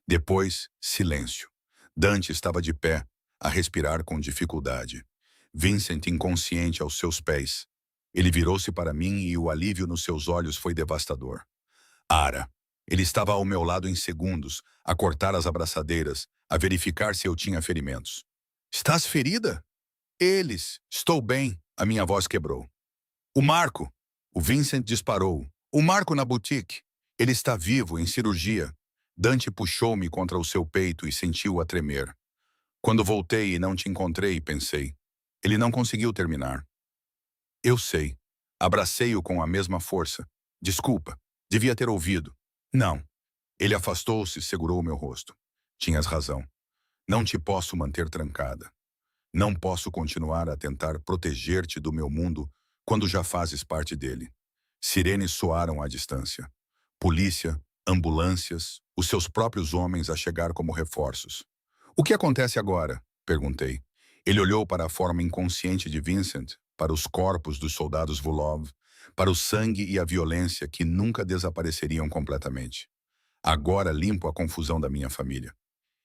Depois, silêncio. Dante estava de pé, a respirar com dificuldade. Vincent inconsciente aos seus pés. Ele virou-se para mim e o alívio nos seus olhos foi devastador. Ara. Ele estava ao meu lado em segundos, a cortar as abraçadeiras, a verificar se eu tinha ferimentos. Estás ferida? Eles. Estou bem. A minha voz quebrou. O Marco. O Vincent disparou. O Marco na boutique. Ele está vivo, em cirurgia. Dante puxou-me contra o seu peito e sentiu-o a tremer. Quando voltei e não te encontrei, pensei. Ele não conseguiu terminar. Eu sei. Abracei-o com a mesma força. Desculpa. Devia ter ouvido. Não. Ele afastou-se e segurou o meu rosto. Tinhas razão. Não te posso manter trancada. Não posso continuar a tentar proteger-te do meu mundo quando já fazes parte dele. Sirenes soaram à distância. Polícia, ambulâncias, os seus próprios homens a chegar como reforços. O que acontece agora? Perguntei. Ele olhou para a forma inconsciente de Vincent, para os corpos dos soldados Volov, para o sangue e a violência que nunca desapareceriam completamente. Agora limpo a confusão da minha família.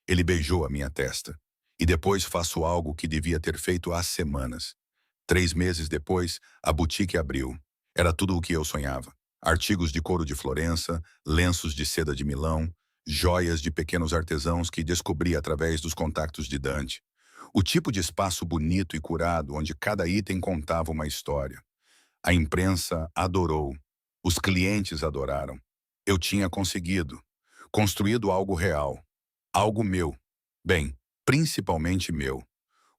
Ele beijou a minha testa. E depois faço algo que devia ter feito há semanas. 3 meses depois, a boutique abriu. Era tudo o que eu sonhava. Artigos de couro de Florença, lenços de seda de Milão, joias de pequenos artesãos que descobri através dos contactos de Dante. O tipo de espaço bonito e curado onde cada item contava uma história. A imprensa adorou. Os clientes adoraram. Eu tinha conseguido. Construído algo real. Algo meu. Bem, principalmente meu.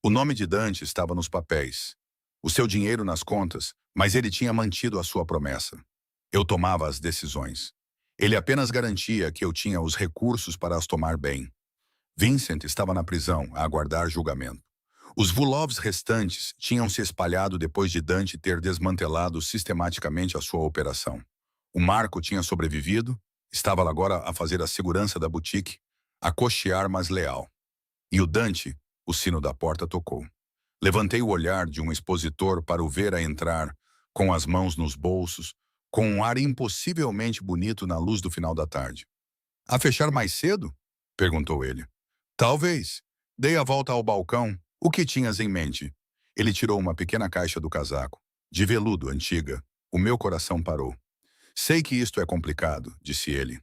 O nome de Dante estava nos papéis. O seu dinheiro nas contas, mas ele tinha mantido a sua promessa. Eu tomava as decisões. Ele apenas garantia que eu tinha os recursos para as tomar bem. Vincent estava na prisão, a aguardar julgamento. Os Volovs restantes tinham se espalhado depois de Dante ter desmantelado sistematicamente a sua operação. O Marco tinha sobrevivido, estava agora a fazer a segurança da boutique, a cochear mas leal. E o Dante, o sino da porta tocou. Levantei o olhar de um expositor para o ver a entrar, com as mãos nos bolsos, com um ar impossivelmente bonito na luz do final da tarde. A fechar mais cedo? Perguntou ele. Talvez. Dei a volta ao balcão. O que tinhas em mente? Ele tirou uma pequena caixa do casaco, de veludo antiga. O meu coração parou. Sei que isto é complicado, disse ele.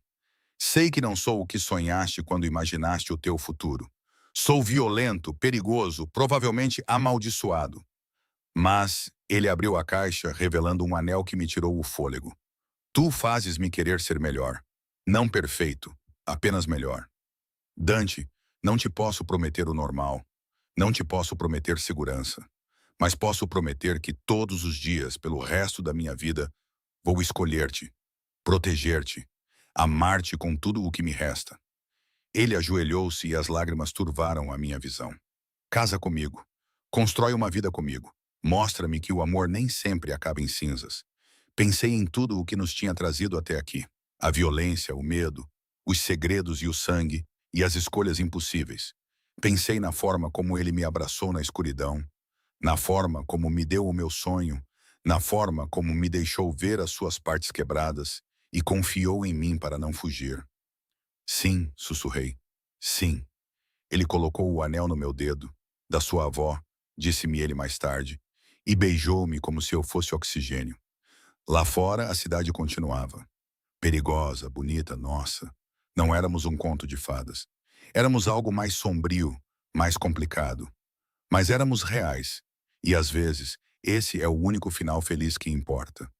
Sei que não sou o que sonhaste quando imaginaste o teu futuro. Sou violento, perigoso, provavelmente amaldiçoado. Mas ele abriu a caixa, revelando um anel que me tirou o fôlego. Tu fazes-me querer ser melhor. Não perfeito, apenas melhor. Dante, não te posso prometer o normal. Não te posso prometer segurança. Mas posso prometer que todos os dias, pelo resto da minha vida, vou escolher-te, proteger-te, amar-te com tudo o que me resta. Ele ajoelhou-se e as lágrimas turvaram a minha visão. Casa comigo. Constrói uma vida comigo. Mostra-me que o amor nem sempre acaba em cinzas. Pensei em tudo o que nos tinha trazido até aqui. A violência, o medo, os segredos e o sangue, e as escolhas impossíveis. Pensei na forma como ele me abraçou na escuridão, na forma como me deu o meu sonho, na forma como me deixou ver as suas partes quebradas e confiou em mim para não fugir. Sim, sussurrei. Sim. Ele colocou o anel no meu dedo, da sua avó, disse-me ele mais tarde, e beijou-me como se eu fosse oxigênio. Lá fora, a cidade continuava. Perigosa, bonita, nossa. Não éramos um conto de fadas. Éramos algo mais sombrio, mais complicado. Mas éramos reais. E às vezes, esse é o único final feliz que importa.